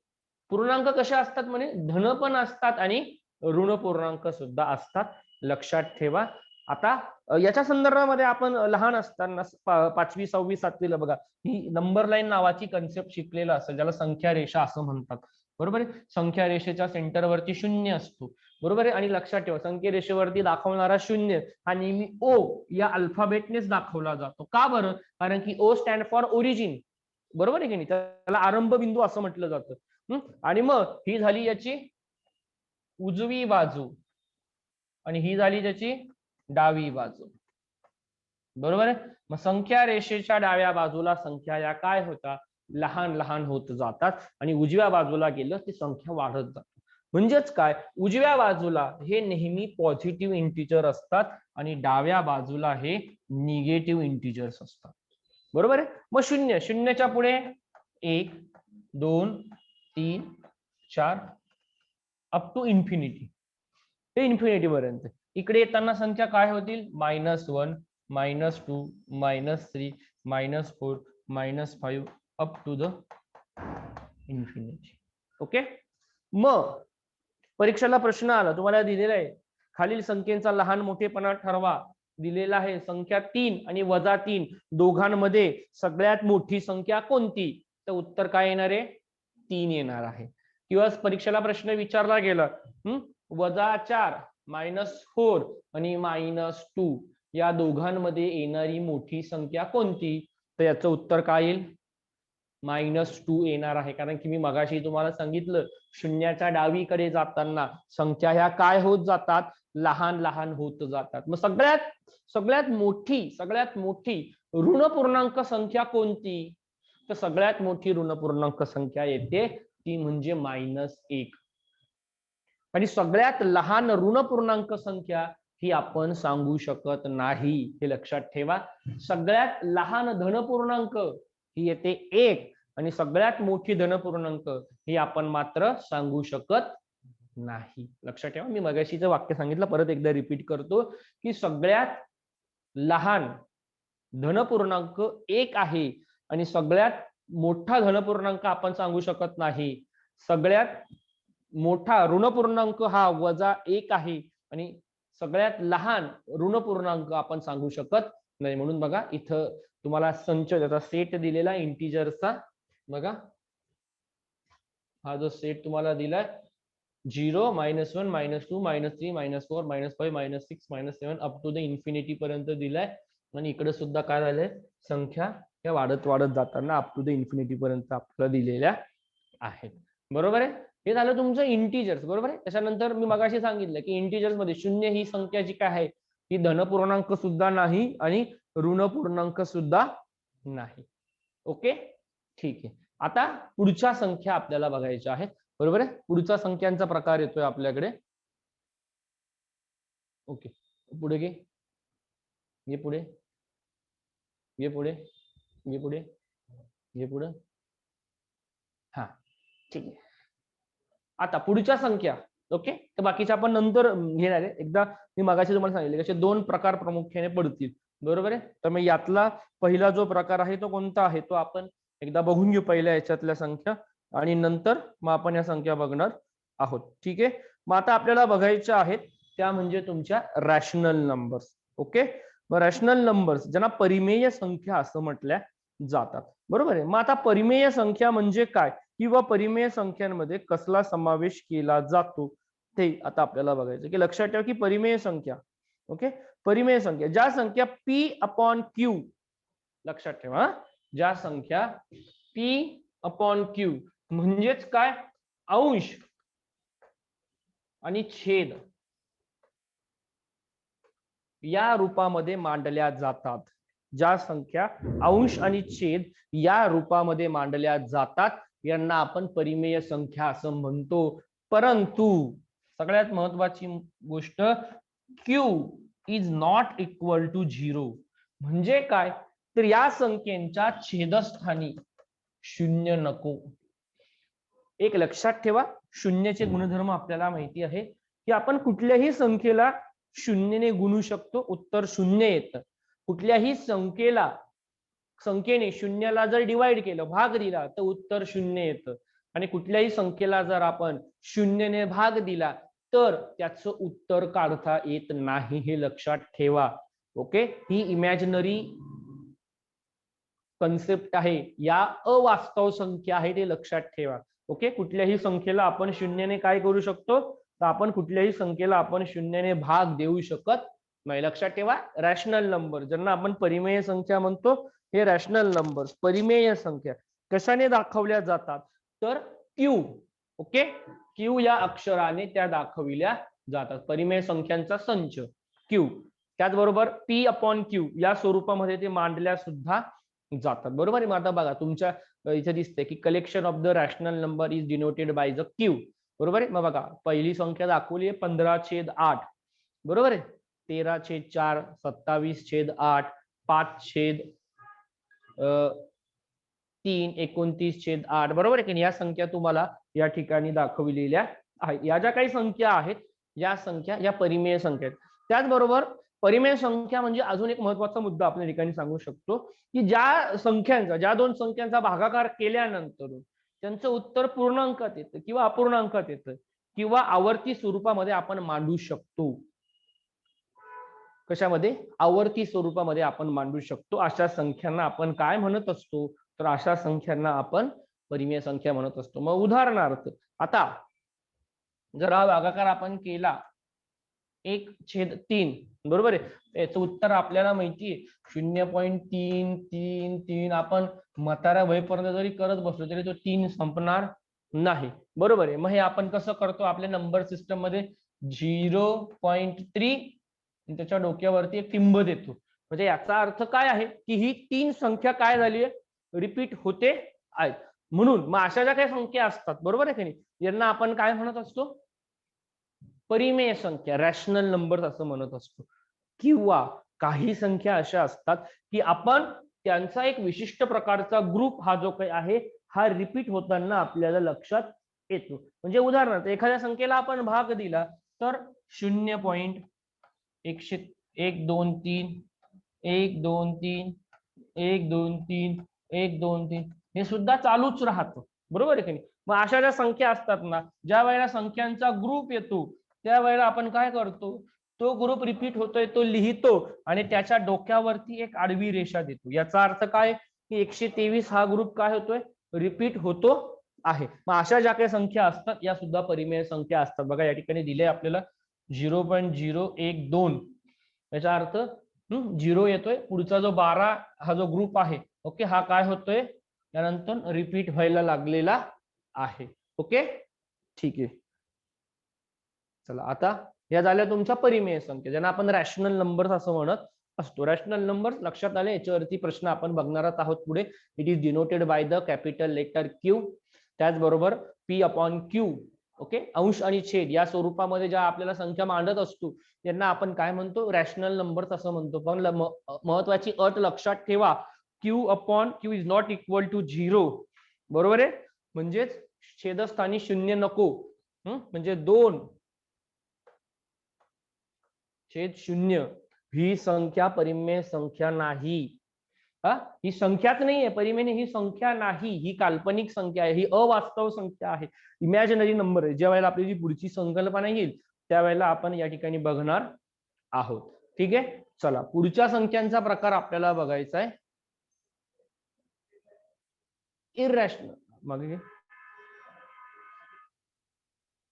पूर्णांक कसे असतात म्हणे? धन पण असतात आणि ऋण पूर्णांक सुद्धा असतात, लक्षात ठेवा. आता याच्या संदर्भामध्ये आपण लहान असताना 5वी 6वी 7वीला बघा ही नंबर लाईन नावाची कन्सेप्ट शिकलेला असेल, ज्याला संख्या रेषा असं म्हणतात. बरोबर आहे? संख्या रेषेच्या सेंटरवरती शून्य असतो. बरोबर आहे? आणि लक्षात ठेवा, संख्या रेषेवरती दाखवणारा शून्य हा नेहमी ओ या अल्फाबेटनेच दाखवला जातो. का बरं? कारण की ओ स्टँड फॉर ओरिजिन. बरोबर आहे की नाही? त्याला आरंभ बिंदू असं म्हटलं जातं. आणि मग ही झाली याची उजवी बाजू आणि ही झाली त्याची डावी बाजू. बरोबर आहे? मग संख्या रेषेच्या डाव्या बाजूला संख्या या काय होतात? लहान लहान होत जातात आणि उजव्या बाजूला गेलं ती संख्या वाढत जाते. म्हणजेच काय? उजव्या बाजूला हे नेहमी पॉझिटिव्ह इंटिजर असतात आणि डाव्या बाजूला हे निगेटिव्ह इंटिजर्स असतात. बरोबर आहे? मग शून्याच्या पुढे 1 2 3 4 अप टू इन्फिनिटी, हे इन्फिनिटी पर्यंत. इकडे येताना संख्या काय होतील? -1 -2 -3 -4 -5 up to the infinity. Okay. मग परीक्षेला प्रश्न आला, तुम्हाला दिलेला आहे खालील संख्येचा लहान मोठेपणा ठरवा. दिलेला आहे संख्या 3 आणि -3 दोघांमध्ये सगळ्यात मोठी संख्या कोणती? तर उत्तर काय येणार आहे? 3 येणार आहे. किंवा परीक्षेला प्रश्न विचारला गेला -4 -4 आणि -2 या दोघांमध्ये येणारी मोठी संख्या कोणती? तर याचं उत्तर काय येईल? -2 येणार आहे. कारण की मी मगाशी तुम्हाला सांगितलं शून्याच्या डावीकडे जाताना संख्या ह्या काय होत जातात? लहान लहान होत जातात. मग सगळ्यात मोठी ऋण पूर्णांक संख्या कोणती? तर सगळ्यात मोठी ऋण पूर्णांक संख्या येते ती म्हणजे -1. आणि सगळ्यात लहान ऋण पूर्णांक संख्या ही आपण सांगू शकत नाही, हे लक्षात ठेवा. सगळ्यात लहान धन पूर्णांक ही येते 1 आणि सगळ्यात मोठी धन पूर्णांक ही आपण मात्र सांगू शकत नाही. लक्षात ठेवा, मी मगाशीच वाक्य सांगितलं, परत एकदा रिपीट करतो की सगळ्यात लहान धन पूर्णांक 1 आहे आणि सगळ्यात मोठा धन पूर्णांक आपण सांगू शकत नाही. सगळ्यात मोठा ऋण पूर्णांक हा -1 आहे आणि सगळ्यात लहान ऋण पूर्णांक आपण सांगू शकत नाही. म्हणून बघा इथं तुम्हाला संच त्याचा सेट दिलेला इंटिजरचा, बघा हा जो सेट तुम्हाला दिलाय 0 -1 -2 -3 -4 -5 -6 -7 अप टू द इन्फिनिटी पर्यंत दिलाय. आणि इकडे सुद्धा काय झालंय? संख्या या वाढत जाताना अप टू द इन्फिनिटी पर्यंत आपल्याला दिलेल्या आहेत. बरोबर आहे? हे झालं तुमचं इंटिजर्स, बरोबर आहे. त्याच्यानंतर मी मगाशी सांगितलं की इंटिजर्स मध्ये शून्य ही संख्या जी काय आहे ही धनपूर्णांक सुद्धा नाही आणि ऋण पूर्णांक सुद्धा नाही. ओके, ठीक आहे. आता पुढच्या संख्या आपल्याला बघायच्या आहेत, बरोबर आहे. पुढचा संख्यांचा प्रकार येतोय आपल्याकडे. ओके, पुढे घे, घे पुढे, घे पुढे, घे पुढे, घे पुढे. हा, ठीक आहे. आता पुढच्या संख्या, ओके, तर बाकीच्या आपण नंतर घेणार आहे. एकदा मी मागाशी तुम्हाला सांगितले कसे दोन प्रकार प्रामुख्याने पडतील, बरोबर आहे. तर मग यातला पहिला जो प्रकार आहे तो कोणता आहे तो आपण एकदा बघून घेऊ, पहिल्या याच्यातल्या संख्या, आणि नंतर मग आपण या संख्या बघणार आहोत. ठीक आहे. मग आता आपल्याला बघायच्या आहेत त्या म्हणजे तुमच्या रॅशनल नंबर्स. ओके, मग रॅशनल नंबर्स ज्यांना परिमेय संख्या असं म्हटल्या जातात, बरोबर आहे. मग आता परिमेय संख्या म्हणजे काय किंवा परिमेय संख्यांमध्ये कसला समावेश केला जातो ते आता आपल्याला बघायचं. की लक्षात ठेवा की परिमेय संख्या, ओके, परिमेय संख्या ज्या संख्या P अपॉन Q, लक्षात ठेवा, ज्या संख्या P अपॉन Q म्हणजेच काय, अंश आणि छेद या रूपामध्ये मांडल्या जातात. ज्या संख्या अंश आणि छेद या रूपामध्ये मांडल्या जातात यांना आपण परिमेय संख्या असं म्हणतो. परंतु सगळ्यात महत्वाची गोष्ट, Q is not equal to 0. म्हणजे काय, तर या संख्येच्या छेदस्थानी शून्य नको. एक लक्षात ठेवा, शून्याचे गुणधर्म आपल्याला माहिती आहे की आपण कुठल्याही संख्येला शून्यने गुणू शकतो, उत्तर शून्य येतं. कुठल्याही संख्येने शून्याला जर डिवाइड केलं, भाग दिला, तर उत्तर शून्य येतं. आणि कुठल्याही संख्येला जर आपण शून्यने भाग दिला तर त्याचं उत्तर काढता येत नाही, हे लक्षात ठेवा. ओके, ही इमॅजिनरी कन्सेप्ट आहे, या अवास्तव संख्या आहे, ते लक्षात ठेवा. ओके, कुठल्याही संख्येला आपण शून्याने काय करू शकतो, तर आपण कुठल्याही संख्येला आपण शून्याने भाग देऊ शकत नाही. लक्षात ठेवा, रॅशनल नंबर ज्यांना आपण परिमेय संख्या म्हणतो, हे रॅशनल नंबर्स परिमेय संख्या कशाने दाखवल्या जातात, तर Q. ओके, Q या अक्षराने त्या दाखविल्या जातात. परिमेय संख्यांचा संच Q. त्याचबरोबर P अपॉन Q या स्वरूपामध्ये ते मांडल्या सुद्धा जातात, बरोबर आहे. मग आता बघा तुमच्या इथे दिसते की collection of the rational number is denoted by the Q, बरोबर आहे. मग बघा पहिली संख्या दाखवली आहे 15/8, बरोबर आहे. 13/4, 27/8, 5/3, 29/8, बरोबर आहे की या संख्या तुम्हाला या ठिकाणी दाखविलेल्या आहेत. या ज्या काही संख्या आहेत या संख्या या परिमेय संख्या आहेत. त्याचबरोबर परिमेय संख्या म्हणजे अजून एक महत्वाचा मुद्दा आपण या ठिकाणी सांगू शकतो की ज्या दोन संख्यांचा भागाकार केल्यानंतर त्यांचं उत्तर पूर्णांकात येतं किंवा अपूर्णांकात येतं किंवा आवर्ती स्वरूपामध्ये आपण मांडू शकतो. कशामध्ये, आवर्ती स्वरूपामध्ये आपण मांडू शकतो. अशा संख्यांना आपण काय म्हणत असतो, तर अशा संख्यांना आपण परिमेय संख्या म्हणत असतो. मग उदाहरणार्थ आता जर हा भागाकार आपण केला 1/3, बरोबर आहे, याचं उत्तर आपल्याला माहिती आहे 0.333. आपण म्हातारा होईपर्यंत जरी करत बसलो तरी तो 3 संपणार नाही, बरोबर आहे. मग हे आपण कसं करतो, आपल्या नंबर सिस्टम मध्ये 0.3 त्याच्या डोक्यावरती एक टिंब देतो. म्हणजे याचा अर्थ काय आहे की ही 3 संख्या काय झाली आहे, रिपीट होते आहेत. म्हणून मग अशा ज्या काही संख्या असतात, बरोबर आहे की नाही, यांना आपण काय म्हणत असतो, परिमेय संख्या, रॅशनल नंबर असं म्हणत असतो. किंवा काही संख्या अशा असतात की आपण त्यांचा एक विशिष्ट प्रकारचा ग्रुप हा जो काही आहे हा रिपीट होताना आपल्याला लक्षात येतो. म्हणजे उदाहरणार्थ एखाद्या संख्येला आपण भाग दिला तर 0.123, 123, 123, 123 हे सुद्धा चालूच राहतं, बरोबर आहे की नाही. मग अशा ज्या संख्या असतात ना, ज्या वेळेला संख्यांचा ग्रुप येतो त्यावेळेला आपण काय करतो, तो ग्रुप रिपीट होतोय तो लिहितो आणि त्याच्या डोक्यावरती एक आडवी रेषा देतो. याचा अर्थ काय की 123 हा ग्रुप काय होतोय, रिपीट होतो आहे. मग अशा ज्या काही संख्या असतात या सुद्धा परिमेय संख्या असतात. बघा या ठिकाणी दिले आपल्याला 0.012, याचा अर्थ 0 येतोय, पुढचा जो 12 हा जो ग्रुप आहे, ओके, हा काय होतोय त्यानंतर रिपीट व्हायला लागलेला आहे. ओके, ठीक आहे. चला आता या झाल्या तुमच्या परिमेय संख्या, ज्यांना आपण रॅशनल नंबर्स असं म्हणत असतो. रॅशनल नंबर्स लक्षात आले. याच्यावरती प्रश्न आपण बघणार आहोत पुढे. It is denoted by the capital letter q. त्याचबरोबर पी अपॉन क्यू. ओके, अंश आणि छेद या स्वरूपामध्ये ज्या आपल्याला संख्या मांडत असतो त्यांना आपण काय म्हणतो, रॅशनल नंबर्स असं म्हणतो. पण महत्वाची अट लक्षात ठेवा, q upon q is not equal to 0. बरोबर आहे, म्हणजेच छेदस्थानी शून्य नको. म्हणजे 2 छेद 0 ही संख्या परिमेय संख्या नाही. ही संख्याच नाहीये, परिमेय ही संख्या नाही, ही काल्पनिक संख्या आहे, ही अवास्तव संख्या आहे, इमॅजिनरी नंबर आहे. ज्या वेळेला आपली जी पुढची संकल्पना येईल त्यावेळेला आपण या ठिकाणी बघणार आहोत. ठीक आहे, चला पुढच्या संख्यांचा प्रकार आपल्याला बघायचा आहे. इरॅशनल. मागे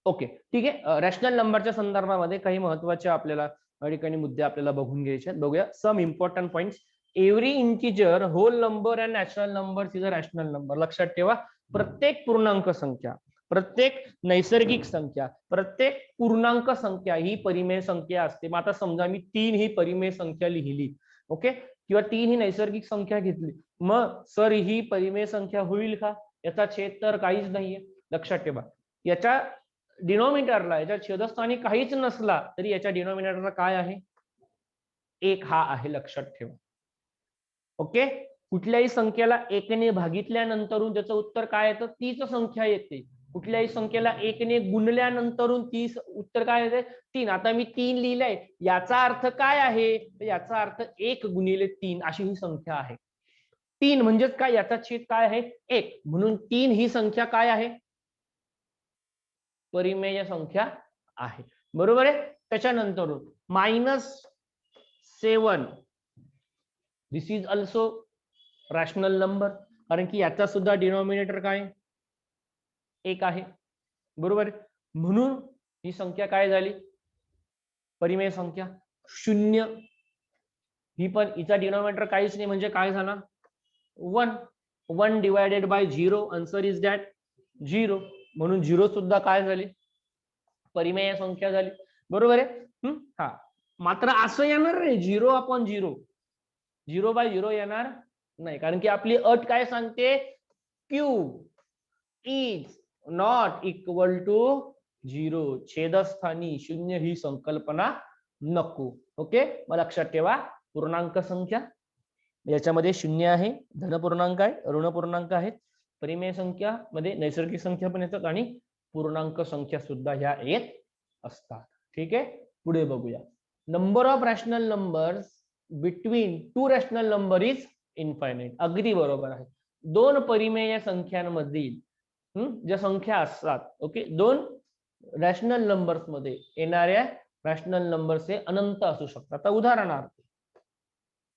ओके, ठीक आहे. रॅशनल नंबरच्या संदर्भामध्ये काही महत्वाचे आपल्याला या ठिकाणी मुद्दे आपल्याला बघून घ्यायचे आहेत. बघूया some important points. Every integer, whole number and natural number is a rational number. लक्षात ठेवा, प्रत्येक पूर्णांक संख्या, प्रत्येक नैसर्गिक संख्या, प्रत्येक पूर्णांक संख्या ही परिमेय संख्या असते. मग आता समजा मी 3 ही परिमेय संख्या लिहिली, ओके, किंवा 3 ही नैसर्गिक संख्या घेतली, मग सर ही परिमेय संख्या होईल का? याचा छेद तर काहीच नाहीये. लक्षात ठेवा, याच्या डिनॉमिनेटरला, याच्या छेदस्थानी काहीच नसला तरी याच्या डिनॉमिनेटरला काय आहे? 1 हा आहे. लक्षात ठेवा. ओके, कुठल्याही संख्येला 1 ने भागितल्यानंतरून त्याचं उत्तर काय येतं? तीच संख्या येते. कुठल्याही संख्येला 1 ने गुणल्यानंतरून तीच उत्तर काय येते? 3. आता मी 3 लिहिलंय, याचा अर्थ काय आहे? याचा अर्थ 1 गुणिले 3 अशी ही संख्या आहे. 3 म्हणजेच काय? याचा छेद काय आहे? 1. म्हणून 3 ही संख्या काय आहे? परिमेय संख्या आहे. बरोबर आहे. त्याच्यानंतर -7 दिस इज ऑल्सो रॅशनल नंबर, कारण की याचा सुद्धा डिनॉमिनेटर काय? 1 आहे. बरोबर आहे. म्हणून ही संख्या काय झाली? परिमेय संख्या. 0 ही पण, हिचा डिनॉमिनेटर काहीच नाही, म्हणजे काय झाला? 1. 1 divided by 0, answer is that 0. म्हणून 0 सुद्धा काय झाली? परिमेय संख्या झाली. बरोबर आहे. हा, मात्र असं येणार नाही 0 अपॉन 0, 0 बाय 0 येणार नाही, कारण की आपली अट काय सांगते? Q is not equal to 0. छेदस्थानी 0 ही संकल्पना नको. ओके, मग लक्षात ठेवा, पूर्णांक संख्या याच्यामध्ये 0 आहे, धन पूर्णांक आहे, ऋण पूर्णांक आहेत. परिमेय संख्या मध्ये नैसर्गिक संख्या पण येतात आणि पूर्णांक संख्या सुद्धा ह्या येत असतात. ठीक आहे, पुढे बघूया. Number of rational numbers between 2 rational number is infinite. अगदी बरोबर आहे. 2 परिमेय संख्यांमधील ज्या संख्या असतात, ओके, 2 रॅशनल नंबर्स मध्ये येणाऱ्या रॅशनल नंबर्स हे अनंत असू शकतात. आता उदाहरणार्थ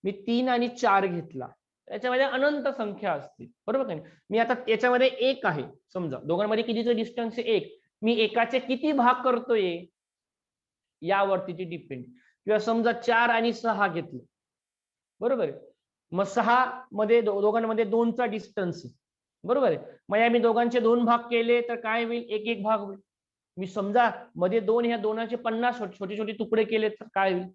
मी 3 आणि 4 घेतला, त्याच्यामध्ये अनंत संख्या असतील. बरोबर का नाही? मी आता त्याच्यामध्ये 1 आहे, समजा दोघांमध्ये कितीचं डिस्टन्स आहे? 1. मी एकाचे किती भाग करतोय यावरती डिपेंड. किंवा समजा 4 आणि 6 घेतलं, बरोबर आहे, मग 6 मध्ये दोघांमध्ये 2चा डिस्टन्स आहे. बरोबर आहे. मग या मी दोघांचे 2 भाग केले तर काय होईल? 1 भाग होईल. मी समजा मध्ये 2 ह्या 2चे 50 छोटे छोटे तुकडे केले तर काय होईल?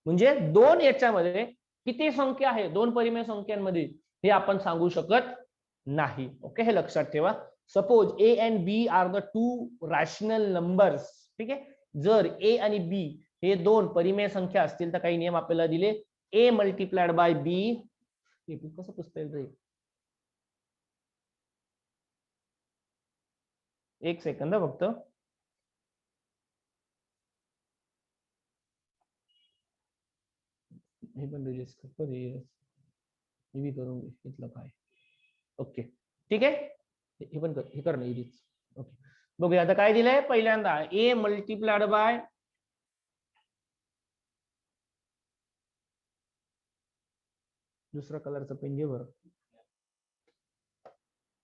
म्हणजे 2 याच्यामध्ये किती संख्या आहे 2 परिमेय संख्यांमध्ये हे आपण सांगू शकत नाही. ओके, हे लक्षात ठेवा. Suppose a and b are the 2 rational numbers. ठीक आहे, जर ए आणि बी हे 2 परिमेय संख्या असतील तर काही नियम आपल्याला दिले. ए मल्टिप्लाइड बाय बी, हे कसं पुसता येईल? एक सेकंद फक्त. हे पण रजिस्टर करून घेतलं काय? ओके, ठीक आहे, हे पण कर, हे कर ना इरिज. ओके, बघूया आता काय दिलंय. पहिल्यांदा ए मल्टिप्लाइड बाय दुसरा कलरचा पेन घे बरं.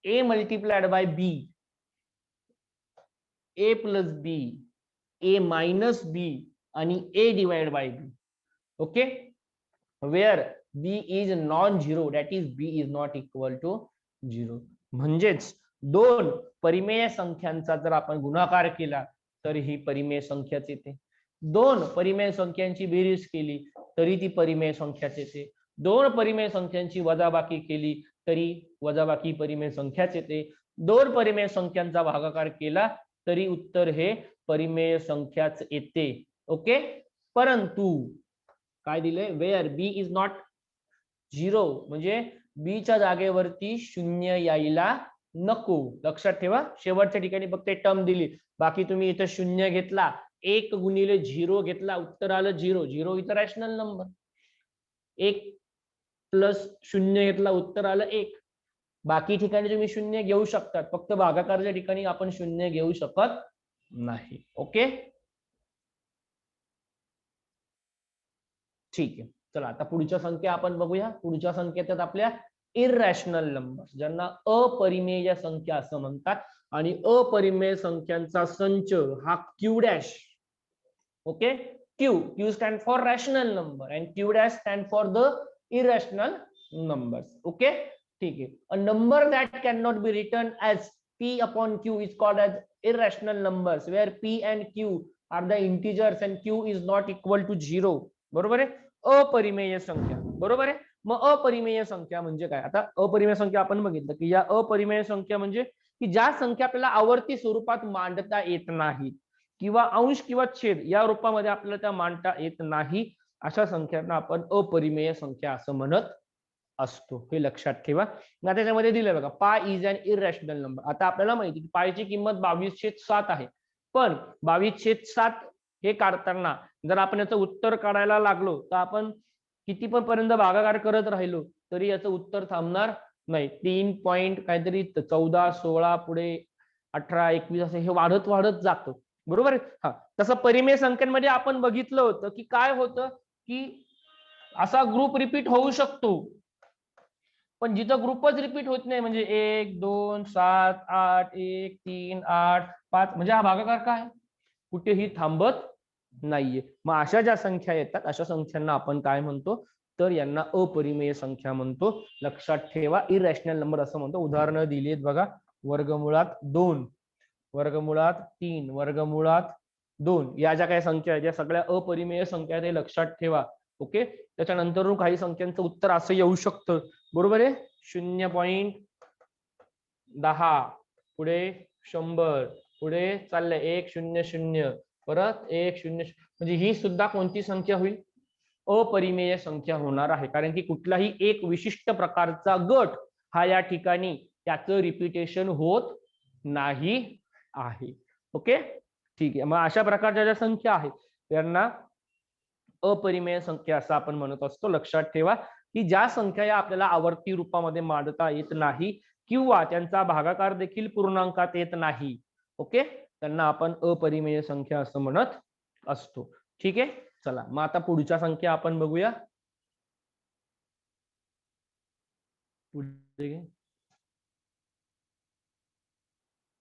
A multiplied by b, a plus b, a minus b आणि a divide by b. Okay, where b is non zero, that is b is not equal to 0. म्हणजेच दोन परिमेय संख्यांचा जर आपण गुणाकार केला तर ही परिमेय संख्याच येते. दोन परिमेय संख्यांची बेरीज केली तरी ती परिमेय संख्याच येते. दोन परिमेय संख्यांची वजाबाकी केली तरी वजाबाकी परिमेय संख्याच येते. दोन परिमेय संख्यांचा भागाकार केला तरी उत्तर हे परिमेय संख्याच येते. ओके. परंतु काय दिलंय, वेअर बी इज नॉट 0 म्हणजे बी च्या जागेवरती शून्य यायला नको. लक्षात ठेवा, शेवटच्या ठिकाणी फक्त एक टर्म दिली, बाकी तुम्ही इथं शून्य घेतला, 1 गुणिले 0 घेतला, उत्तर आलं 0. 0 इथं रॅशनल नंबर. 1 प्लस 0 घेतला, उत्तर आलं 1. बाकी ठिकाणी तुम्ही शून्य घेऊ शकतात, फक्त भागाकारच्या ठिकाणी आपण शून्य घेऊ शकत नाही. ओके, ठीक आहे. चला आता पुढच्या संख्या आपण बघूया. पुढच्या संख्येत आपल्या इररॅशनल नंबर, ज्यांना अपरिमेय संख्या असं म्हणतात. आणि अपरिमेय संख्यांचा संच हा q dash. Okay, q stand for rational number and q dash stand for the irrational numbers. Okay, ठीक आहे. A number that can not be written as p upon q is called as irrational numbers where p and q are the integers and q is not equal to 0. बरोबर आहे. अपरिमेय संख्या, बरोबर आहे. मग अपरिमेय संख्या म्हणजे काय? आता अपरिमेय संख्या आपण बघितलं की या अपरिमेय संख्या म्हणजे की ज्या संख्या आपल्याला आवर्ती स्वरूपात मांडता येत नाही किंवा अंश किंवा छेद या रूपामध्ये आपल्याला त्या मांडता येत नाही, अशा संख्यांना आपण अपरिमेय संख्या असं म्हणत असतो. हे लक्षात ठेवा. आता त्याच्यामध्ये दिलंय बघा, पाय इज अन इररॅशनल नंबर. आता आपल्याला माहिती की पायची किंमत 22/7 आहे, पण 22/7 हे काढताना जर आपण याचं उत्तर काढायला लागलो तर आपण किती पण पर्यंत भागाकार करत राहिलो तरी याचं उत्तर थांबणार नाही. 3 पॉइंट काहीतरी 14, 16 पुढे 18, 21 असे हे वाढत वाढत जातं. बरोबर आहे. हा, तसं परिमेय संख्यांमध्ये आपण बघितलं होतं की काय होतं की असा ग्रुप रिपीट होऊ शकतो, पण जिथं ग्रुपच रिपीट होत नाही म्हणजे 1, 2, 7, 8, 1, 3, 8, 5 म्हणजे हा भागाकार काय कुठेही थांबत नाहीये. मग अशा ज्या संख्या येतात अशा संख्यांना आपण काय म्हणतो तर यांना अपरिमेय संख्या म्हणतो. लक्षात ठेवा, इररॅशनल नंबर असं म्हणतो. उदाहरणं दिलीत बघा, वर्गमुळात 2, वर्गमुळात 3, वर्गमुळात 2 या ज्या काही संख्या आहेत या सगळ्या अपरिमेय संख्या आहेत, हे लक्षात ठेवा. ओके, त्याच्यानंतर काही संख्यांचं उत्तर असं येऊ शकतं, बरोबर आहे. 0.10 पुढे 100 पुढे चाललंय 100 परत 100 म्हणजे ही सुद्धा कोणती संख्या होईल? अपरिमेय संख्या होणार आहे. कारण की कुठलाही एक विशिष्ट प्रकारचा गट हा या ठिकाणी त्याचं रिपिटेशन होत नाही आहे. ओके, ठीक आहे. मग अशा प्रकारच्या ज्या संख्या आहेत त्यांना अपरिमेय संख्या असं आपण म्हणत असतो. लक्षात ठेवा की ज्या संख्या या आपल्याला आवर्ती रूपामध्ये मांडता येत नाही किंवा त्यांचा भागाकार देखील पूर्णांकात येत नाही, ओके, त्यांना आपण अपरिमेय संख्या असं म्हणत असतो. ठीक आहे. चला मग आता पुढच्या संख्या आपण बघूया.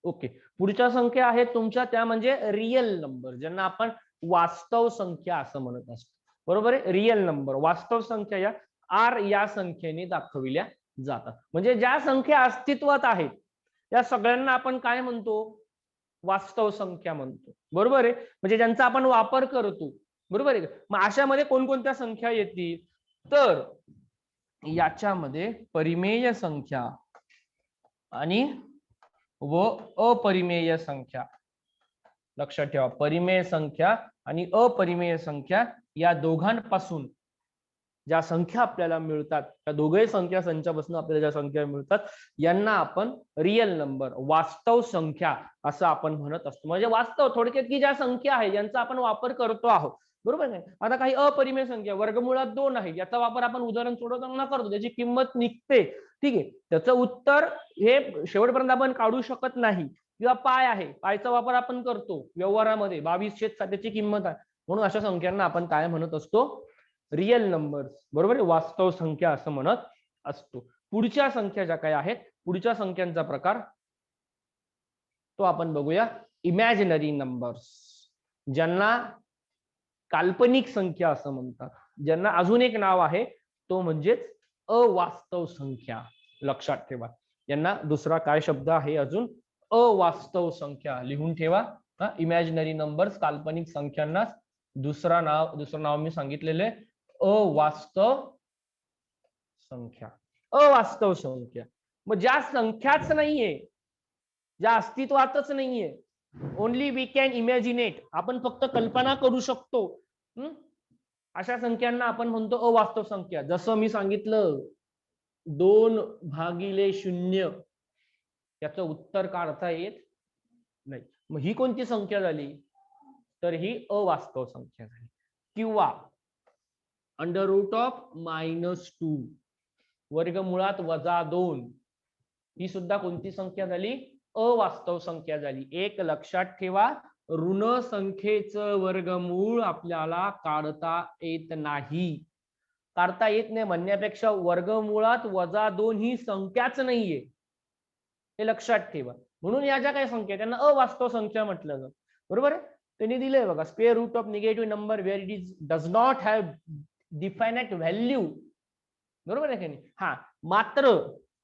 ओके, पुढच्या संख्या आहेत तुमच्या त्या म्हणजे रियल नंबर, ज्यांना आपण वास्तव संख्या असं म्हणत असतो. बरोबर आहे. रियल नंबर, वास्तव संख्या या आर या संख्येने दाखविल्या जातात. म्हणजे ज्या संख्या अस्तित्वात आहेत त्या सगळ्यांना आपण काय म्हणतो? वास्तव संख्या म्हणतो. बरोबर आहे. म्हणजे ज्यांचा आपण वापर करतो. बरोबर आहे. मग अशामध्ये कोणकोणत्या संख्या येतील तर याच्यामध्ये परिमेय संख्या आणि व अपरिमेय संख्या. लक्षात ठेवा, परिमेय संख्या आणि अपरिमेय संख्या या दोघांपासून ज्या संख्या आपल्याला मिळतात, त्या दोघे संख्या संचापासून आपल्याला ज्या संख्या मिळतात यांना आपण रियल नंबर, वास्तव संख्या असं आपण म्हणत असतो. म्हणजे वास्तव थोडक्यात की ज्या संख्या आहे यांचा आपण वापर करतो आहोत. बरोबर नाही. आता काही अपरिमेय संख्या वर्गमुळात 2 आहे, याचा वापर आपण उदाहरण सोडवताना करतो, त्याची किंमत निघते. ठीक आहे, त्याचं उत्तर हे शेवटपर्यंत आपण काढू शकत नाही. किंवा पाय आहे, पायचा वापर आपण करतो व्यवहारामध्ये, 22/7 त्याची किंमत आहे, म्हणून अशा संख्यांना आपण काय म्हणत असतो? Real numbers. बरोबर आहे, वास्तव संख्या असं म्हणत असतो. पुढच्या संख्या ज्या काही आहेत, पुढच्या संख्यांचा प्रकार तो आपण बघूया. इमॅजिनरी नंबर्स, ज्यांना काल्पनिक संख्या असं म्हणतात, ज्यांना अजून एक नाव आहे तो म्हणजेच अवास्तव संख्या. लक्षात ठेवा, यांना दुसरा काय शब्द आहे अजून, अवास्तव संख्या. लिहून ठेवा. इमॅजिनरी नंबर्स, काल्पनिक संख्यांना दुसरं नाव मी सांगितलेले अवास्तव संख्या. अवास्तव संख्या मग ज्या संख्याच नाहीये, ज्या अस्तित्वातच नाहीये, ओनली वी कॅन इमॅजिनेट, आपण फक्त कल्पना करू शकतो, अशा संख्यांना आपण म्हणतो अवास्तव संख्या. जसं मी सांगितलं 2/0 याचं उत्तर काढता येत नाही. मग ही कोणती संख्या झाली, तर ही अवास्तव संख्या झाली. किंवा √-2 वर्गमुळात -2 ही सुद्धा कोणती संख्या झाली, अवास्तव संख्या झाली. एक लक्षात ठेवा, ऋण संख्येचं वर्गमूळ आपल्याला काढता येत नाही. काढता येत नाही म्हणण्यापेक्षा वर्गमुळात -2 ही संख्याच नाहीये, हे लक्षात ठेवा. म्हणून या ज्या काही संख्या त्यांना अवास्तव संख्या म्हटलं जातं. बरोबर आहे. त्यांनी दिलंय बघा, square root of negative number where it is does not have definite value. बरोबर आहे की नाही. हा मात्र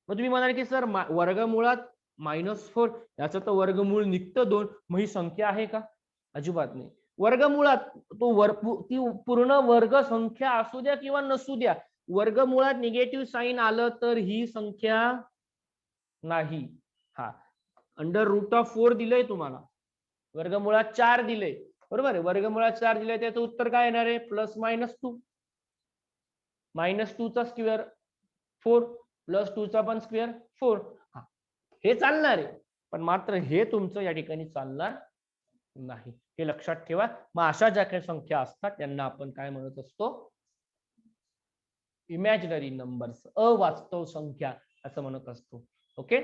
मग तुम्ही म्हणाल की सर वर्गमुळात -4 याचं तर वर्गमूळ निघतं 2, मग ही संख्या आहे का? अजिबात नाही. वर्गमुळात ती पूर्ण वर्ग संख्या असू द्या किंवा नसू द्या, वर्गमुळात निगेटिव्ह साईन आलं तर ही संख्या नाही. हा √4 दिलंय तुम्हाला, वर्गमुळात 4 दिले, बरोबर आहे. वर्गमुळात 4 दिले, त्याचं उत्तर काय येणार आहे, +-2. -2 चा स्क्वेअर 4, +2 चा पण स्क्वेअर 4. हे चालणार आहे, पण मात्र हे तुमचं या ठिकाणी चालणार नाही, हे लक्षात ठेवा. मग अशा ज्या काही संख्या असतात त्यांना आपण काय म्हणत असतो, इमॅजिनरी नंबर्स, अवास्तव संख्या असं म्हणत असतो. ओके,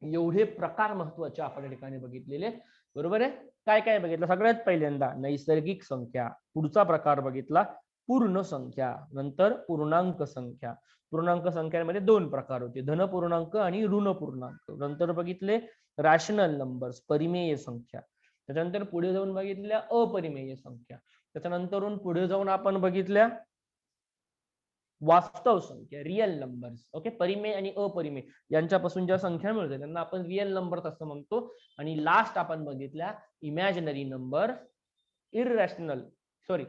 एवढे प्रकार महत्वाचे आपण या ठिकाणी बघितलेले. बरोबर आहे. काय काय बघितलं, सगळ्यात पहिल्यांदा नैसर्गिक संख्या, पुढचा प्रकार बघितला पूर्ण संख्या, नंतर पूर्णांक संख्या. पूर्णांक संख्यांमध्ये 2 प्रकार होते, धन पूर्णांक आणि ऋण पूर्णांक. नंतर बघितले रॅशनल नंबर्स, परिमेय संख्या. त्याच्यानंतर पुढे जाऊन बघितल्या अपरिमेय संख्या. त्याच्यानंतरून पुढे जाऊन आपण बघितल्या वास्तव संख्या, रिअल नंबर्स. ओके, परिमेय आणि अपरिमेय यांच्यापासून ज्या संख्या मिळतात त्यांना आपण रिअल नंबर्स असं म्हणतो. आणि लास्ट आपण बघितल्या इमॅजिनरी नंबर, इररॅशनल सॉरी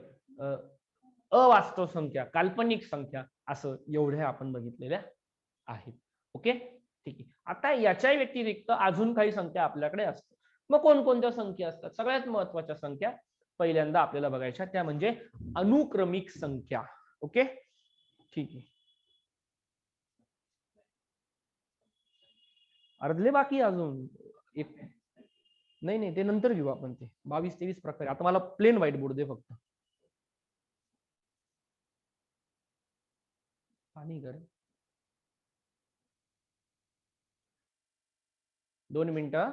अवास्तव संख्या, काल्पनिक संख्या, असं एवढ्या आपण बघितलेल्या आहेत. ओके, ठीक आहे. आता याच्या व्यतिरिक्त अजून काही संख्या आपल्याकडे असतात. मग कोणकोणत्या संख्या असतात? सगळ्यात महत्वाच्या संख्या पहिल्यांदा आपल्याला बघायच्या त्या म्हणजे अनुक्रमिक संख्या. ओके, ठीक आहे. अर्धले बाकी अजून एक, नाही ते नंतर घेऊ आपण. ते 22-23 प्रकार. आता मला प्लेन व्हाईट बोर्ड दे फक्त. पाणी कर, 2 मिनिटं.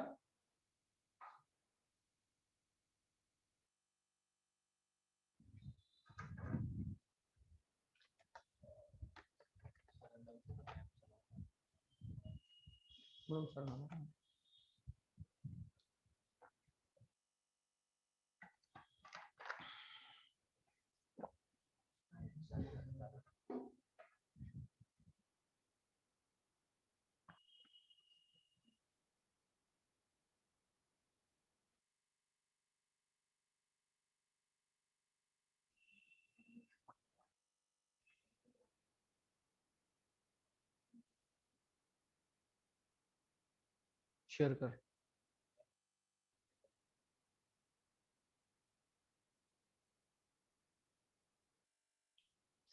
शेअर कर.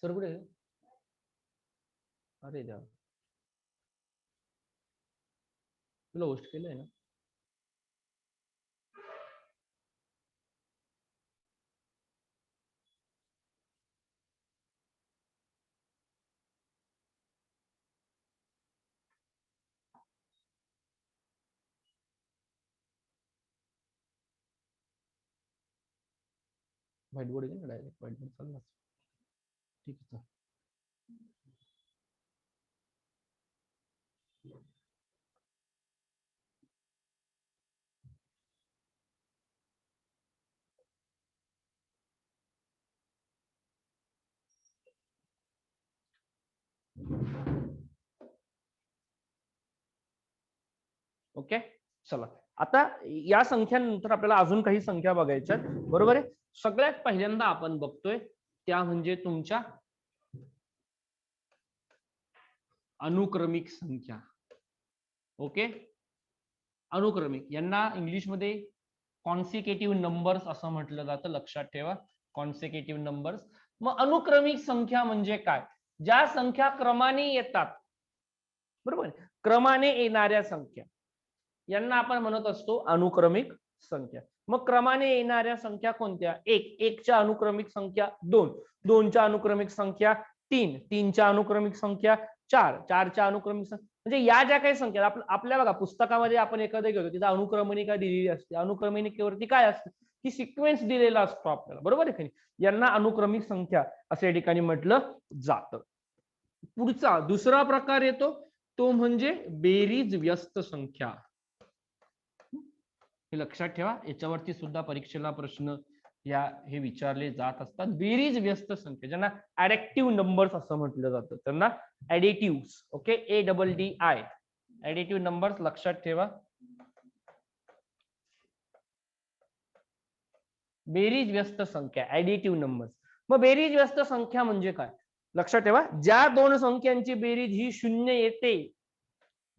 सर कुठे? अरे देवा, तुला होस्ट केलंय ना? व्हाईट बोर्ड घे ना, डायरेक्ट व्हाईट बोर्ड चालला. ठीक आहे. ओके, चला आता या संख्यांनंतर आपल्याला अजून काही संख्या बघायच्या बरोबर आहे. सगळ्यात पहिल्यांदा आपण बघतोय त्या म्हणजे तुमच्या अनुक्रमिक संख्या. ओके, अनुक्रमिक यांना इंग्लिशमध्ये कॉन्सिक्युटिव्ह नंबर्स असं म्हटलं जातं, लक्षात ठेवा, कॉन्सिक्युटिव्ह नंबर्स. मग अनुक्रमिक संख्या म्हणजे काय? ज्या संख्या क्रमाने येतात, बरोबर, क्रमाने येणाऱ्या संख्या यांना आपण म्हणत असतो अनुक्रमिक संख्या. मग क्रमाने येणाऱ्या संख्या कोणत्या? एकच्या अनुक्रमिक संख्या 2, 2च्या अनुक्रमिक संख्या 3, 3च्या अनुक्रमिक संख्या 4, 4च्या अनुक्रमिक संख्या, म्हणजे या ज्या काही संख्या आपल्या बघा पुस्तकामध्ये आपण एखादं घेतो तिथं अनुक्रमणिका दिलेली असते. अनुक्रमणिकेवरती काय असतं की सिक्वेन्स दिलेला असतो आपल्याला, बरोबर आहे की नाही? यांना अनुक्रमिक संख्या असे ठिकाणी म्हटलं जातं. पुढचा दुसरा प्रकार येतो तो म्हणजे बेरीज व्यस्त संख्या. हे लक्षात ठेवा, याच्यावरती सुद्धा परीक्षेला प्रश्न हे विचारले जात असतात. बेरीज व्यस्त संख्या ज्यांना ऍडिटिव्ह नंबर्स असं म्हटलं जातं, त्यांना additive. Okay, ADDI, additive numbers लक्षात ठेवा. बेरीज व्यस्त संख्या, ऍडिटिव्ह नंबर्स. मग बेरीज व्यस्त संख्या म्हणजे काय? लक्षात ठेवा, ज्या दोन संख्यांची बेरीज ही 0 येते,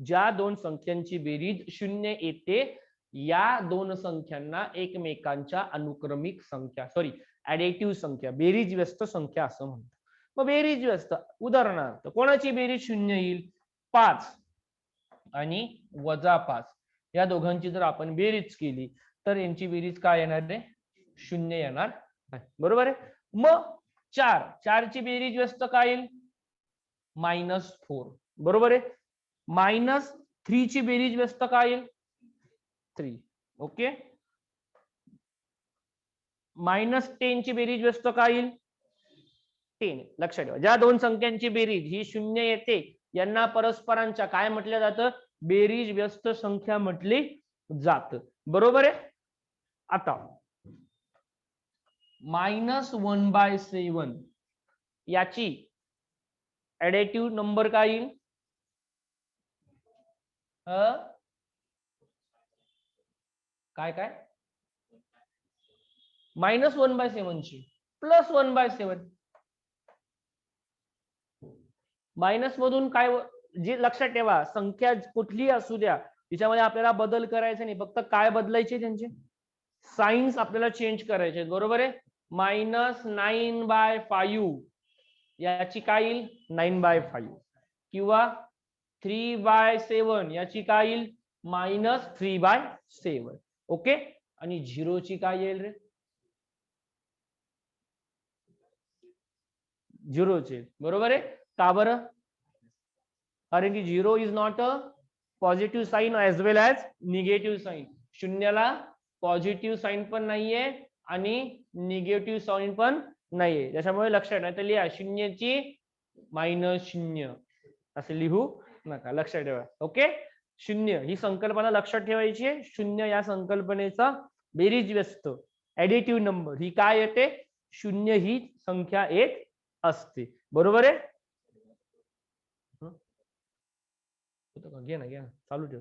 ज्या दोन संख्यांची बेरीज 0 येते, या दोन संख्यांना एकमेकांच्या अनुक्रमिक संख्या, सॉरी ऍडिटिव्ह संख्या, बेरीज व्यस्त संख्या असं म्हणतात. मग बेरीज व्यस्त, उदाहरणार्थ कोणाची बेरीज 0 येईल? 5 आणि -5 या दोघांची जर आपण बेरीज केली तर यांची बेरीज काय येणार आहे? 0 येणार, बरोबर आहे. मग 4 ची बेरीज व्यस्त काय येईल? -4, बरोबर आहे. -3 ची बेरीज व्यस्त काय येईल? 3. ओके, -10 ची बेरीज व्यस्त काय येईल? 10. लक्षात ठेवा, ज्या दोन संख्यांची बेरीज ही 0 येते यांना परस्परांच्या काय म्हटलं जातं? बेरीज व्यस्त संख्या म्हटली जातं, बरोबर आहे. आता -1/7 याची ऍडिटिव्ह नंबर काय येईल? काय काय? -1/7 ची +1/7. मायनस मधून काय जे लक्षात ठेवा, संख्या कुठलीही असू द्या तिच्यामध्ये आपल्याला बदल करायचे नाही, फक्त काय बदलायचे? त्यांचे साइन्स आपल्याला चेंज करायचे, बरोबर आहे. -9/5 याची काय येईल? 9/5. किंवा 3/7 याची काय येईल? -3/7. ओके, आणि 0 ची काय येईल रे? 0 ची, बरोबर आहे. का बरं? कारण की 0 is not a positive sign as well as negative sign. शून्याला पॉझिटिव्ह साइन पण नाहीये आणि निगेटिव्ह साइन पण नाहीये, त्याच्यामुळे लक्षात नाही तर लिहा 0 ची -0 असे लिहू नका, लक्षात ठेवा. ओके, 0 ही संकल्पना लक्षात ठेवायची आहे. 0 या संकल्पनेचा बेरीज व्यस्त ऍडिटिव्ह नंबर ही काय येते? 0 ही संख्या येत असते, बरोबर आहे. घे ना चालू ठेव.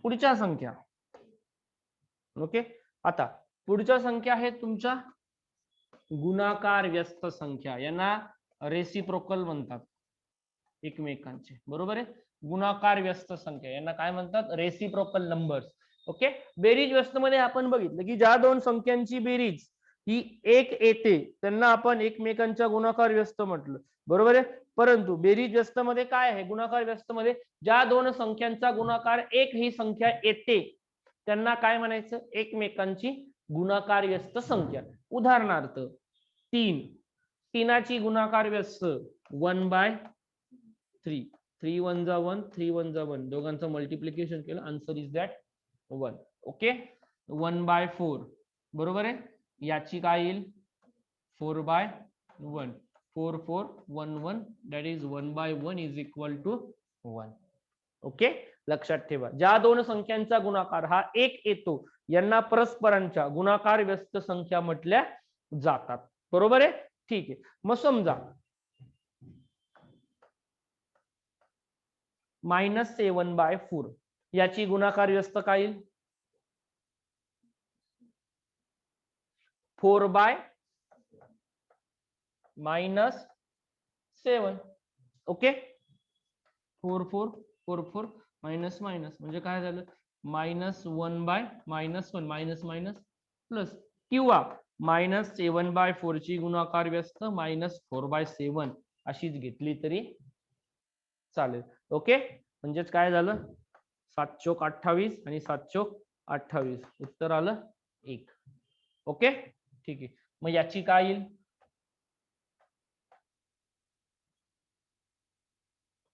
पुढच्या संख्या. ओके, आता पुढच्या संख्या आहे तुमच्या गुणाकार व्यस्त संख्या. यांना रेसिप्रोकल म्हणतात एकमेकांचे, बरोबर आहे. गुणाकार व्यस्त संख्या यांना काय म्हणतात? Reciprocal numbers. ओके, बेरीज व्यस्त मध्ये आपण बघितलं की ज्या दोन संख्यांची बेरीज ही 1 येते त्यांना आपण एकमेकांच्या गुणाकार व्यस्त म्हटलं, बरोबर आहे. परंतु बेरीज व्यस्त मध्ये काय आहे? गुणाकार व्यस्त मध्ये ज्या दोन संख्यांचा गुणाकार 1 ही संख्या येते त्यांना काय म्हणायचं? एकमेकांची गुणाकार व्यस्त संख्या. उदाहरणार्थ 3 ची गुणाकार व्यस्त 1/3. 3 1 जा 1, 3 1 जा 1, दोघांचं मल्टिप्लिकेशन केलं, आन्सर इज दॅट 1. ओके, 1/4, बरोबर आहे. याची काय येईल? 4/1. 4411 that is 1/1 is equal to 1. Okay, लक्षात ठेवा ज्या दोन संख्यांचा गुणाकार हा 1 येतो यांना परस्परांच्या गुणाकार व्यस्त संख्या म्हटल्या जातात. बरोबर आहे, ठीक आहे. मग समजा -7/4 याची गुणाकार व्यस्त काय येईल? 4/-7. ओके, 4 मायनस मायनस म्हणजे काय झालं? -1/-1 मायनस मायनस प्लस, किंवा -7/4 ची गुणाकार व्यस्त -4/7 अशीच घेतली तरी चालेल. ओके, म्हणजेच काय झालं? 7 चोक 28 आणि 7 चोक 28 उत्तर आलं 1. ओके, ठीक आहे. मग याची काय येईल?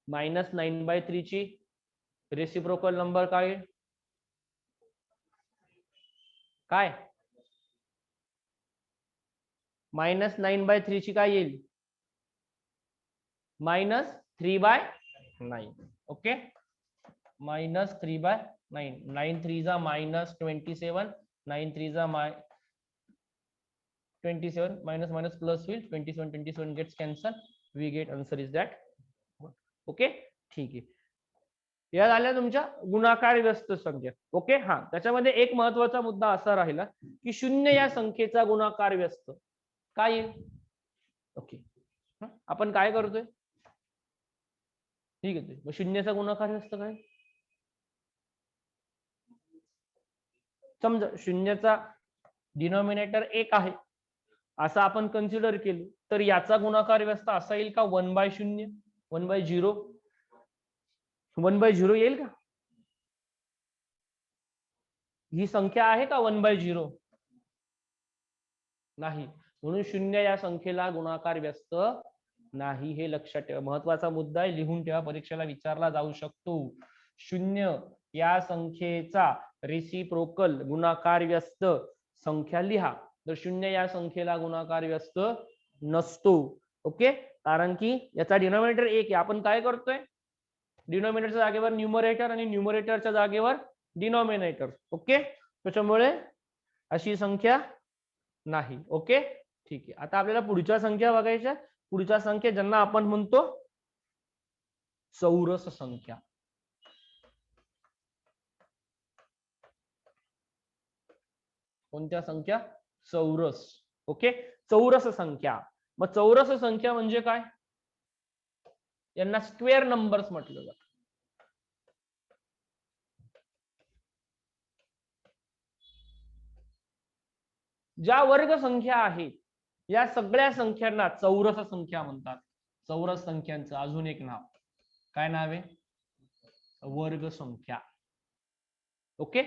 -9/3 ची रेसिप्रोकल नंबर काय येईल? काय? -9/3 ची काय येईल? -3/9. ओके, -3/9. 9 3 जा -27, 9 3 जा 27, minus minus plus will 27 gets cancelled. We get answer is that 1. Okay, ठीक आहे. या झाल्या तुमच्या गुणाकार व्यस्त संख्या. ओके, हा त्याच्यामध्ये एक महत्वाचा मुद्दा असा राहिला की 0 या संख्येचा गुणाकार व्यस्त काय येईल? ओके, आपण काय करतोय? ठीक आहे, मग 0चा गुणाकार व्यस्त काय? समजा 0चा डिनॉमिनेटर 1 आहे असं आपण कन्सिडर केलं तर याचा गुणाकार व्यस्त असा येईल का 1/0? 1/0 1/0 येईल का? ही संख्या आहे का 1/0? नाही, म्हणून 0 या संख्येला गुणाकार व्यस्त नाही, हे लक्षात ठेवा. महत्वाचा मुद्दा आहे, लिहून ठेवा, परीक्षेला विचारला जाऊ शकतो. 0 या संख्येचा रेसिप्रोकल गुणाकार व्यस्त संख्या लिहा. तर 0 या संख्येला गुणाकार व्यस्त नसतो. ओके, कारण की याचा डिनॉमिनेटर 1 आहे. आपण काय करतोय? डिनॉमिनेटरच्या जागेवर न्यूमरेटर आणि न्यूमरेटरच्या जागेवर डिनॉमिनेटर. ओके, त्याच्यामुळे अशी संख्या नाही. ओके, ठीक आहे. आता आपल्याला पुढच्या संख्या बघायच्या. पुढच्या संख्या ज्यांना आपण म्हणतो चौरस संख्या. कोणत्या संख्या? चौरस. ओके, चौरस संख्या. मग चौरस संख्या म्हणजे काय? यांना स्क्वेअर नंबर्स म्हटलं जातं. ज्या वर्ग संख्या आहेत या सगळ्या संख्यांना चौरस संख्या म्हणतात. चौरस संख्यांचं अजून एक नाव काय नाव आहे? वर्ग संख्या. ओके,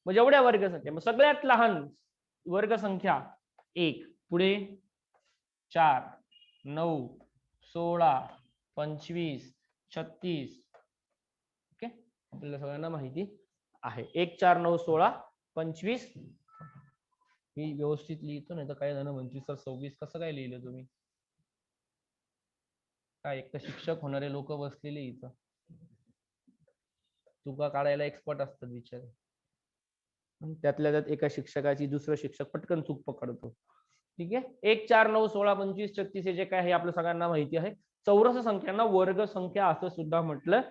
मग जेवढ्या वर्ग संख्या, मग सगळ्यात लहान वर्ग संख्या 1, पुढे 4, 9, 16, 25, 36. ओके, आपल्याला सगळ्यांना माहिती आहे 1, 4, 9, 16, 25. मी व्यवस्थित लिहितो, नाही तर काही जण म्हणतील सर 26 कसं काय लिहिलं तुम्ही? काय एक तर शिक्षक होणारे लोक बसलेले इथं, चुका काढायला एक्सपर्ट असतात विचार. त्यातल्या त्यात एका शिक्षकाची दुसरा शिक्षक पटकन चूक पकडतो. ठीक आहे, 1, 4, 9, 16, 25, 36 हे जे काय आहे आपल्या सगळ्यांना माहिती आहे. चौरस संख्यांना वर्ग संख्या असं सुद्धा म्हटलं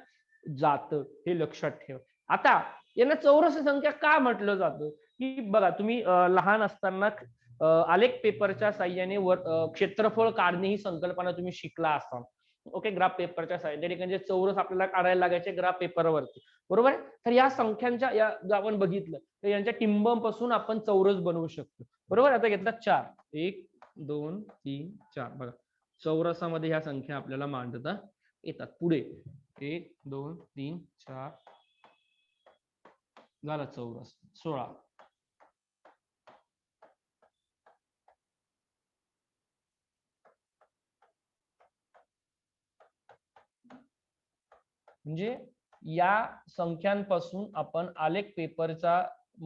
जातं, हे लक्षात ठेव. आता यांना चौरस संख्या का म्हटलं जातं? की बघा, तुम्ही लहान असताना आलेख पेपरच्या साह्याने क्षेत्रफळ काढणे ही संकल्पना तुम्ही शिकला असाल. ओके, ग्राफ पेपरच्या साह्याने म्हणजे चौरस आपल्याला काढायला लागायचे ग्राफ पेपरवरती, बरोबर आहे. तर या संख्यांच्या या जर आपण बघितलं तर यांच्या टिंबांपासून आपण चौरस बनवू शकतो, बरोबर. आता घेतला 4, 1, 2, 3, 4. बघा, चौरसामध्ये ह्या संख्या आपल्याला मांडता येतात. पुढे 1, 2, 3, 4 झाला चौरस. 16. म्हणजे या संख्यांपासून आपण आलेख पेपरच्या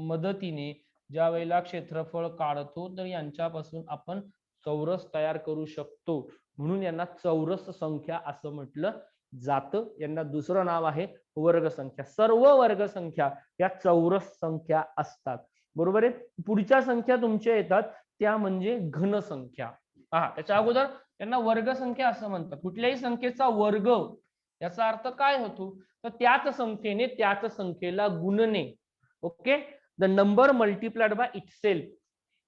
मदतीने ज्या वेळेला क्षेत्रफळ काढतो तर यांच्यापासून आपण चौरस तयार करू शकतो. म्हणून यांना चौरस संख्या असं म्हटलं जातं. यांना दुसरं नाव आहे वर्ग संख्या. सर्व वर्ग संख्या या चौरस संख्या असतात. बरोबर आहे. पुढच्या संख्या तुमच्या येतात त्या म्हणजे घन संख्या. त्याच्या अगोदर त्यांना वर्ग संख्या असं म्हणतात. कुठल्याही संख्येचा वर्ग याचा अर्थ काय होतो, तर त्याच संख्येने त्याच संख्येला गुणणे. Okay, the number multiplied by itself.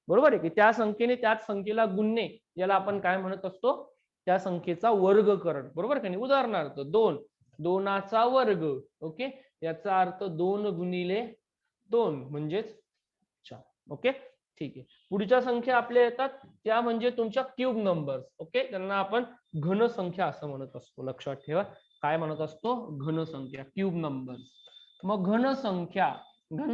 बरोबर आहे की त्या संख्येने त्याच संख्येला गुणणे याला आपण काय म्हणत असतो, त्या संख्येचा वर्गकरण. बरोबर का नाही. उदाहरणार्थ 2, 2चा वर्ग. ओके, याचा अर्थ 2 गुणिले 2 म्हणजेच 4. ओके, ठीक आहे. पुढच्या संख्या आपल्या येतात त्या म्हणजे तुमच्या क्यूब नंबर्स. ओके, त्यांना आपण घन संख्या असं म्हणत असतो. लक्षात ठेवा, काय म्हणत असतो, घन संख्या, क्यूब नंबर्स. मग घन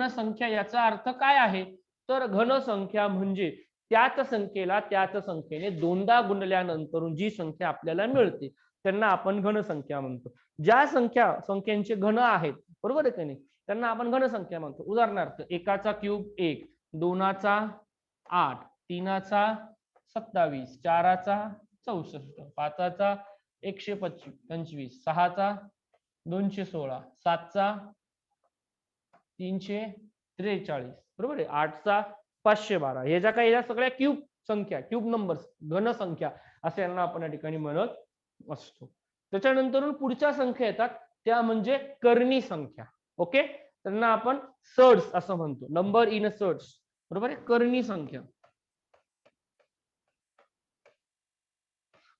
संख्या याचा अर्थ काय आहे, तर घन संख्या म्हणजे त्याच संख्येला त्याच संख्येने दोनदा गुणल्यानंतर जी संख्या आपल्याला मिळते त्यांना आपण घन संख्या म्हणतो. ज्या संख्यांचे घन आहेत, बरोबर आहे की नाही, त्यांना आपण घन संख्या म्हणतो. उदाहरणार्थ 1चा क्यूब 1, 2चा 8, 3चा 27, 4चा 64, 5चा 125, 6चा 216, 7चा 343, बरोबर आहे, 8चा 512. हे ज्या काही या सगळ्या क्यूब संख्या, क्यूब नंबर्स, घन संख्या असे यांना आपण या ठिकाणी म्हणत असतो. त्याच्यानंतर पुढच्या संख्या येतात त्या म्हणजे कर्णी संख्या. ओके, त्यांना आपण सर्ड्स असं म्हणतो, नंबर इन सर्ड्स. बरोबर आहे, कर्णी संख्या.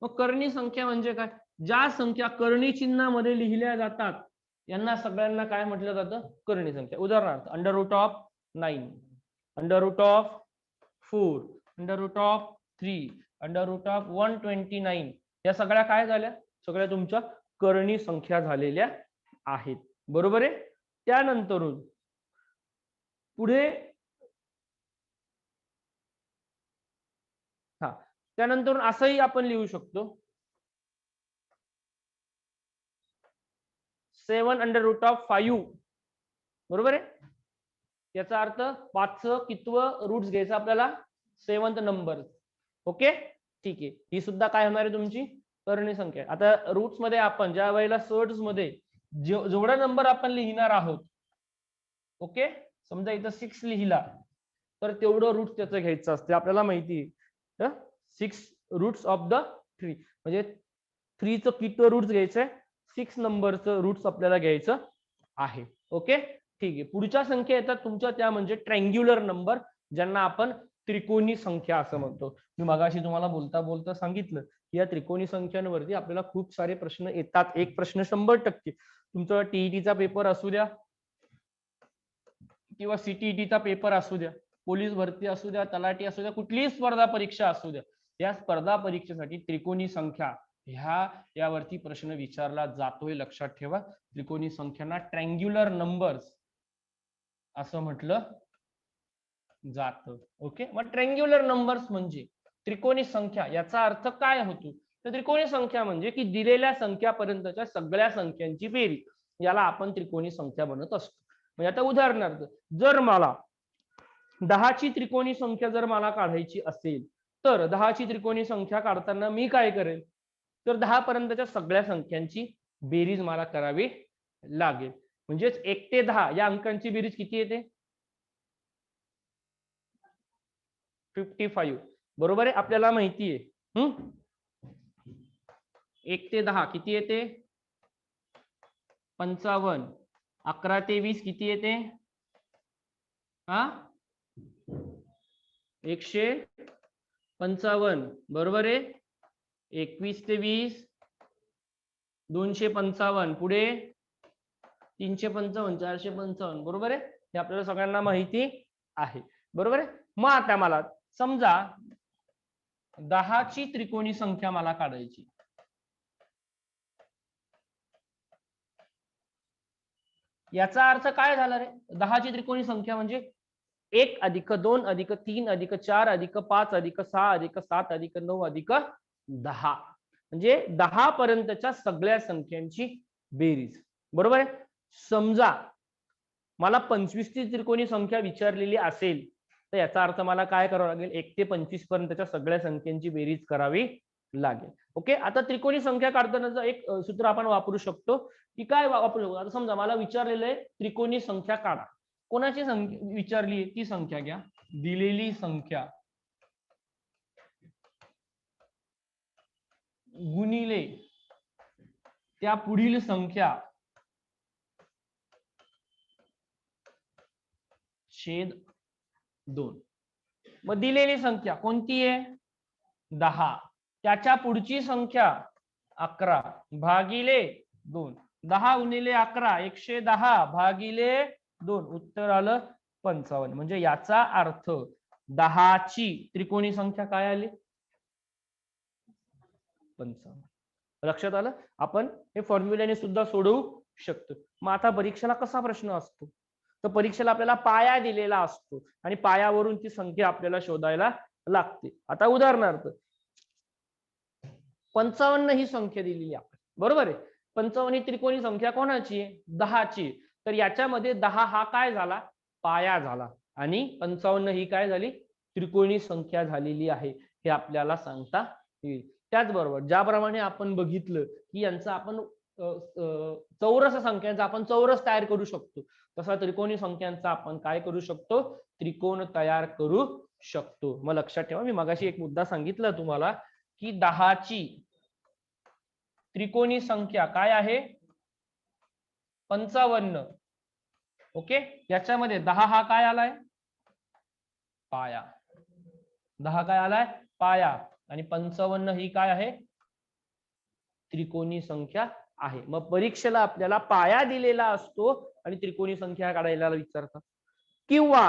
मग कर्णी संख्या म्हणजे काय, ज्या संख्या कर्णी चिन्हामध्ये लिहिल्या जातात यांना सगळ्यांना काय म्हटलं जातं, कर्णी संख्या. उदाहरणार्थ under root of 9, under root of 4, under root of 3, under root of 129. या सगळ्या काय झाल्या, सगळ्या तुमच्या कर्णी संख्या झालेल्या आहेत. बरोबर आहे. त्यानंतर पुढे त्यानंतर असंही आपण लिहू शकतो 7 अंडर रूट ऑफ 5. बरोबर आहे. याचा अर्थ 5चं कितवं रूट्स घ्यायचं आपल्याला, 7th नंबर. ओके, ठीक आहे. ही सुद्धा काय होणार आहे तुमची कर्णी संख्या. आता रूट्स मध्ये आपण ज्या वेळेला सर्ड्स मध्ये जेवढा नंबर आपण लिहिणार आहोत, ओके, समजा इथं 6 लिहिला तर तेवढं रूट्स त्याचं घ्यायचं असते. आपल्याला माहिती आहे 6 रूट्स ऑफ द 3, म्हणजे 3चं कितवं रूट्स घ्यायचंय, 6 नंबरचं रूट्स आपल्याला घ्यायचं आहे. ओके, ठीक आहे. पुढच्या संख्या येतात तुमच्या त्या म्हणजे ट्रँग्युलर नंबर, ज्यांना आपण त्रिकोणी संख्या असं म्हणतो. मी मगाशी तुम्हाला बोलता बोलता सांगितलं की या त्रिकोणी संख्यांवरती आपल्याला खूप सारे प्रश्न येतात. एक प्रश्न 100% तुमचा टीईटीचा पेपर असू द्या किंवा सीटीईटीचा पेपर असू द्या, पोलीस भरती असू द्या, तलाठी असू द्या, कुठलीही स्पर्धा परीक्षा असू द्या, या स्पर्धा परीक्षेसाठी त्रिकोणी संख्या यावरती प्रश्न विचारला जातोय. लक्षात ठेवा, त्रिकोणी संख्यांना ट्रँग्युलर नंबर्स असं म्हटलं जातं. ओके, मग ट्रँग्युलर नंबर्स म्हणजे त्रिकोणी संख्या याचा अर्थ काय होतो, तर त्रिकोणी संख्या म्हणजे की दिलेल्या संख्यापर्यंतच्या सगळ्या संख्यांची बेरीज, याला आपण त्रिकोणी संख्या म्हणत असतो. म्हणजे आता उदाहरणार्थ जर मला 10ची त्रिकोणी संख्या जर मला काढायची असेल तर 10ची त्रिकोणी संख्या काढताना मी काय करेल, तर 10 पर्यंतच्या सगळ्या संख्यांची बेरीज मला करावी लागेल. म्हणजेच 1 ते 10 या अंकांची बेरीज किती येते, 55. बरोबर आहे, आपल्याला माहिती आहे. 1 ते 10 किती येते, 55. 11 ते 20 किती येते, 155. बरोबर आहे. 21 ते 20 255. पुढे 355, 455. बरोबर आहे, हे आपल्याला सगळ्यांना माहिती आहे. बरोबर आहे. मग आता मला समजा 10ची त्रिकोणी संख्या मला काढायची. याचा अर्थ काय झाला रे, 10ची त्रिकोणी संख्या म्हणजे 1 अधिक 2 अधिक 3 अधिक 4 अधिक 5 अधिक 6 अधिक 7 अधिक 9 अधिक 10, म्हणजे 10 पर्यंतच्या सगळ्या संख्यांची बेरीज. बरोबर आहे. समजा मला 25ची त्रिकोणी संख्या विचारलेली असेल तर याचा अर्थ मला काय करावं लागेल, 1 ते 25 पर्यंतच्या सगळ्या संख्यांची बेरीज करावी लागेल. ओके, आता त्रिकोणी संख्या काढताना एक सूत्र आपण वापरू शकतो की काय वापरू शकतो. आता समजा मला विचारलेलं आहे त्रिकोणी संख्या काढा. कोणाची संख्या विचारली ती संख्या घ्या. दिलेली संख्या गुणिले त्या पुढील संख्या छेद 2. मग दिलेली संख्या कोणती आहे 10, त्याच्या पुढची संख्या 11 भागिले 2. 10 गुणिले 11 110 भागिले 2 उत्तर आलं 55. म्हणजे याचा अर्थ 10 ची त्रिकोणी संख्या काय आली 55. लक्षात आलं. आपण हे फॉर्म्युल्याने सुद्धा सोडवू शकतो. मग आता परीक्षेला कसा प्रश्न असतो, तर परीक्षेला आपल्याला पाया दिलेला असतो आणि पायावरून ती संख्या आपल्याला शोधायला लागते. आता उदाहरणार्थ 55 ही संख्या दिलेली आहे बरोबर आहे. 55 ही त्रिकोणी संख्या कोणाची आहे 10 ची. तर याच्यामध्ये 10 हा काय झाला पाया झाला आणि 55 ही काय झाली त्रिकोणी संख्या झालेली आहे हे आपल्याला सांगता येईल. त्याचबरोबर ज्याप्रमाणे आपण बघितलं की यांचा आपण चौरस संख्यांचा आपण चौरस तयार करू शकतो, तसा त्रिकोणी संख्यांचा आपण काय करू शकतो त्रिकोण तयार करू शकतो. मग लक्षात ठेवा, मी मगाशी एक मुद्दा सांगितला तुम्हाला की 10 ची त्रिकोणी संख्या काय आहे 55. ओके, याच्यामध्ये 10 हा काय आलाय पाया. 10 काय आलाय पाया आणि 55 ही काय आहे त्रिकोणी संख्या आहे. मग परीक्षेला आपल्याला पाया दिलेला असतो आणि त्रिकोणी संख्या काढायला विचारतात किंवा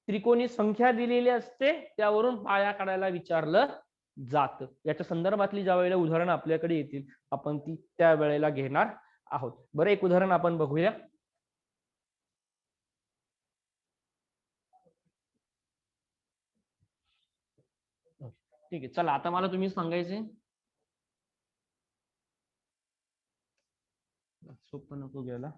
त्रिकोणी संख्या दिलेली असते त्यावरून पाया काढायला विचारलं जातं. याच्या संदर्भातली ज्या वेळेला उदाहरण आपल्याकडे येतील आपण ती त्या वेळेला घेणार आहोत. बरं, एक उदाहरण आपण बघूया. ठीक आहे, चला आता मला तुम्ही सांगायचे सोपं नको घ्यायला.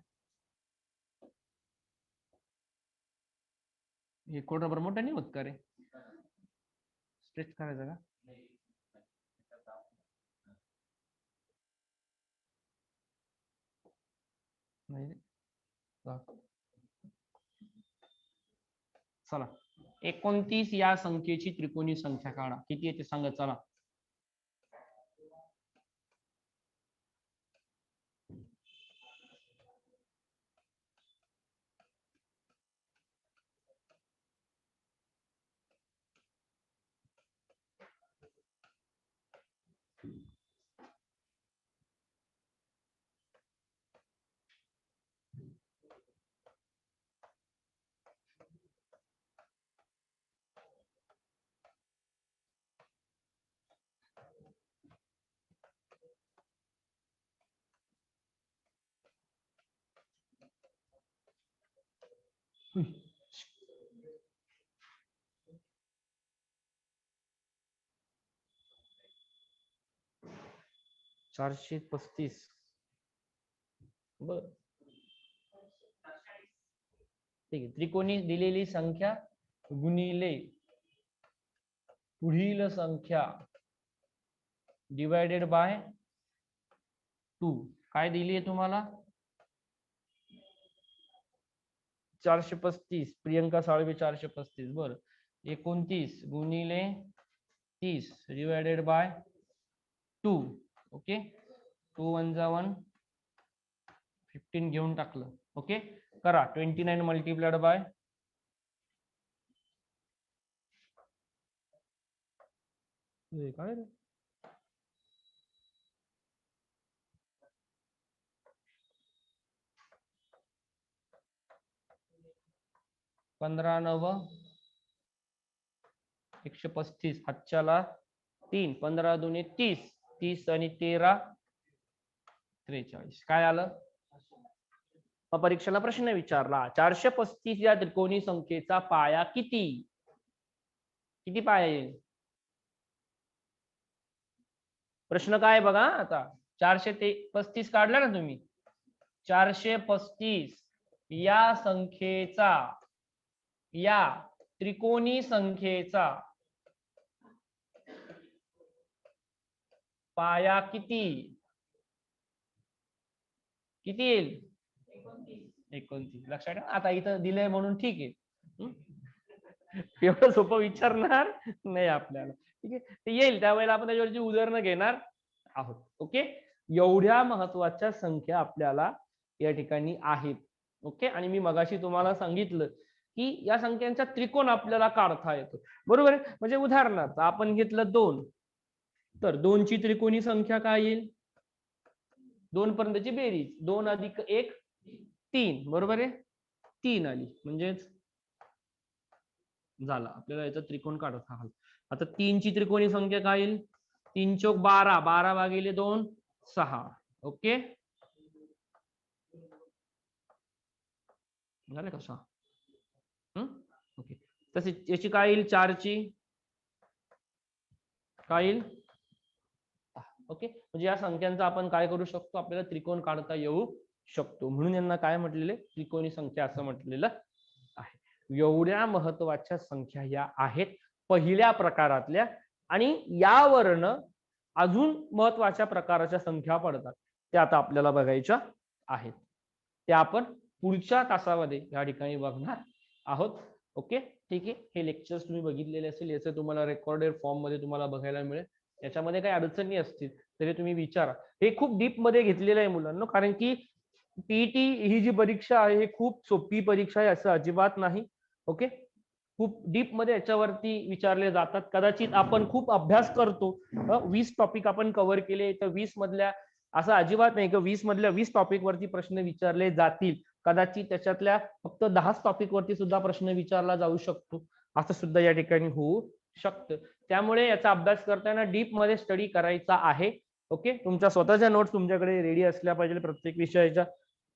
हे कोड रबर मोठा नाही होत का रे, स्ट्रेच करायचं का नाही. चला 29 या संख्येची त्रिकोणी संख्या काढा. किती येते सांगा चला. चारशे 35. बर, ठीक आहे. त्रिकोणी दिलेली संख्या गुणिले पुढील संख्या डिवायडेड बाय 2 काय दिली आहे तुम्हाला 435. प्रियंका साळवे 435. बर, 29 गुणिले 30 डिवायडेड बाय 2. ओके, 2 1 जा 1 15 घेऊन टाकलं. ओके, करा 29 मल्टिप्लाइड बाय 15 9 135. हातच्याला 3 15 2 30. 30 आणि 13 43. काय आलं परीक्षेला प्रश्न विचारला 435 या त्रिकोणी संख्येचा पाया किती किती पाया येईल. प्रश्न काय बघा आता 435 काढला ना तुम्ही. 435 या संख्येचा या त्रिकोणी संख्येचा पाया किती किती येईल 29. लक्षात ठेवा. आता इथं दिलंय म्हणून ठीक आहे. एवढं सोपं विचारणार नाही आपल्याला. ठीक आहे, ते येईल त्यावेळेला आपण त्याच्यावरची उदाहरणं घेणार आहोत. ओके, एवढ्या महत्वाच्या संख्या आपल्याला या ठिकाणी आहेत. ओके, आणि मी मगाशी तुम्हाला सांगितलं की या संख्यांचा त्रिकोण आपल्याला काढता येतो. बरोबर आहे. म्हणजे उदाहरणार्थ आपण घेतलं 2, तर 2 ची त्रिकोणी संख्या काय येईल? 2 पर्यंतची बेरीज 2 अधिक 1 3. बरोबर आहे, 3 आली म्हणजेच झाला. आपल्याला याचा त्रिकोण काढता आला. आता 3 ची त्रिकोणी संख्या काय येईल? 3 चौक 12, 12 भागिले 2 6. ओके, झालं का 6? ओके, तसे याची काय येईल? 4 ची काय येईल? ओके, म्हणजे या संख्यांचा आपण काय करू शकतो? आपल्याला त्रिकोण काढता येऊ शकतो. म्हणून यांना काय म्हटलेले? त्रिकोणी संख्या असं म्हटलेलं आहे. एवढ्या महत्वाच्या संख्या या आहेत पहिल्या प्रकारातल्या, आणि यावरनं अजून महत्वाच्या प्रकाराच्या संख्या पडतात. त्या आता आपल्याला बघायच्या आहेत. त्या आपण पुढच्या तासामध्ये या ठिकाणी बघणार आहोत. ओके, ठीक आहे. हे लेक्चर्स तुम्ही बघितलेले असेल, याचे तुम्हाला रेकॉर्डेड फॉर्म मध्ये तुम्हाला बघायला मिळेल. याच्यामध्ये काही अडचणी असतील तरी तुम्ही विचारा. हे खूप डीप मध्ये घेतलेलं आहे मुलांना, कारण की टीईटी ही जी परीक्षा आहे ही खूप सोपी परीक्षा आहे असं अजिबात नाही. ओके, खूप डीप मध्ये याच्यावरती विचारले जातात. कदाचित आपण खूप अभ्यास करतो, 20 टॉपिक आपण कव्हर केले, तर 20 मधल्या असं अजिबात नाही की 20 मधल्या 20 टॉपिक वरती प्रश्न विचारले जातील. कदाचित त्याच्यातल्या फक्त 10 टॉपिक वरती सुद्धा प्रश्न विचारला जाऊ शकतो, असं सुद्धा या ठिकाणी होऊ शकतं. त्यामुळे याचा अभ्यास करताना डीप मध्ये स्टडी करायचा आहे. ओके, तुमच्या स्वतःच्या नोट्स तुमच्याकडे रेडी असल्या पाहिजे. प्रत्येक विषयाच्या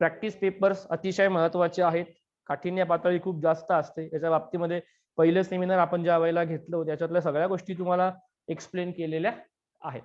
प्रॅक्टिस पेपर्स अतिशय महत्वाचे आहेत. काठिण्य पातळी खूप जास्त असते याच्या बाबतीमध्ये. पहिलं सेमिनार आपण ज्या वेळेला घेतलं त्याच्यातल्या सगळ्या गोष्टी तुम्हाला एक्सप्लेन केलेल्या आहेत.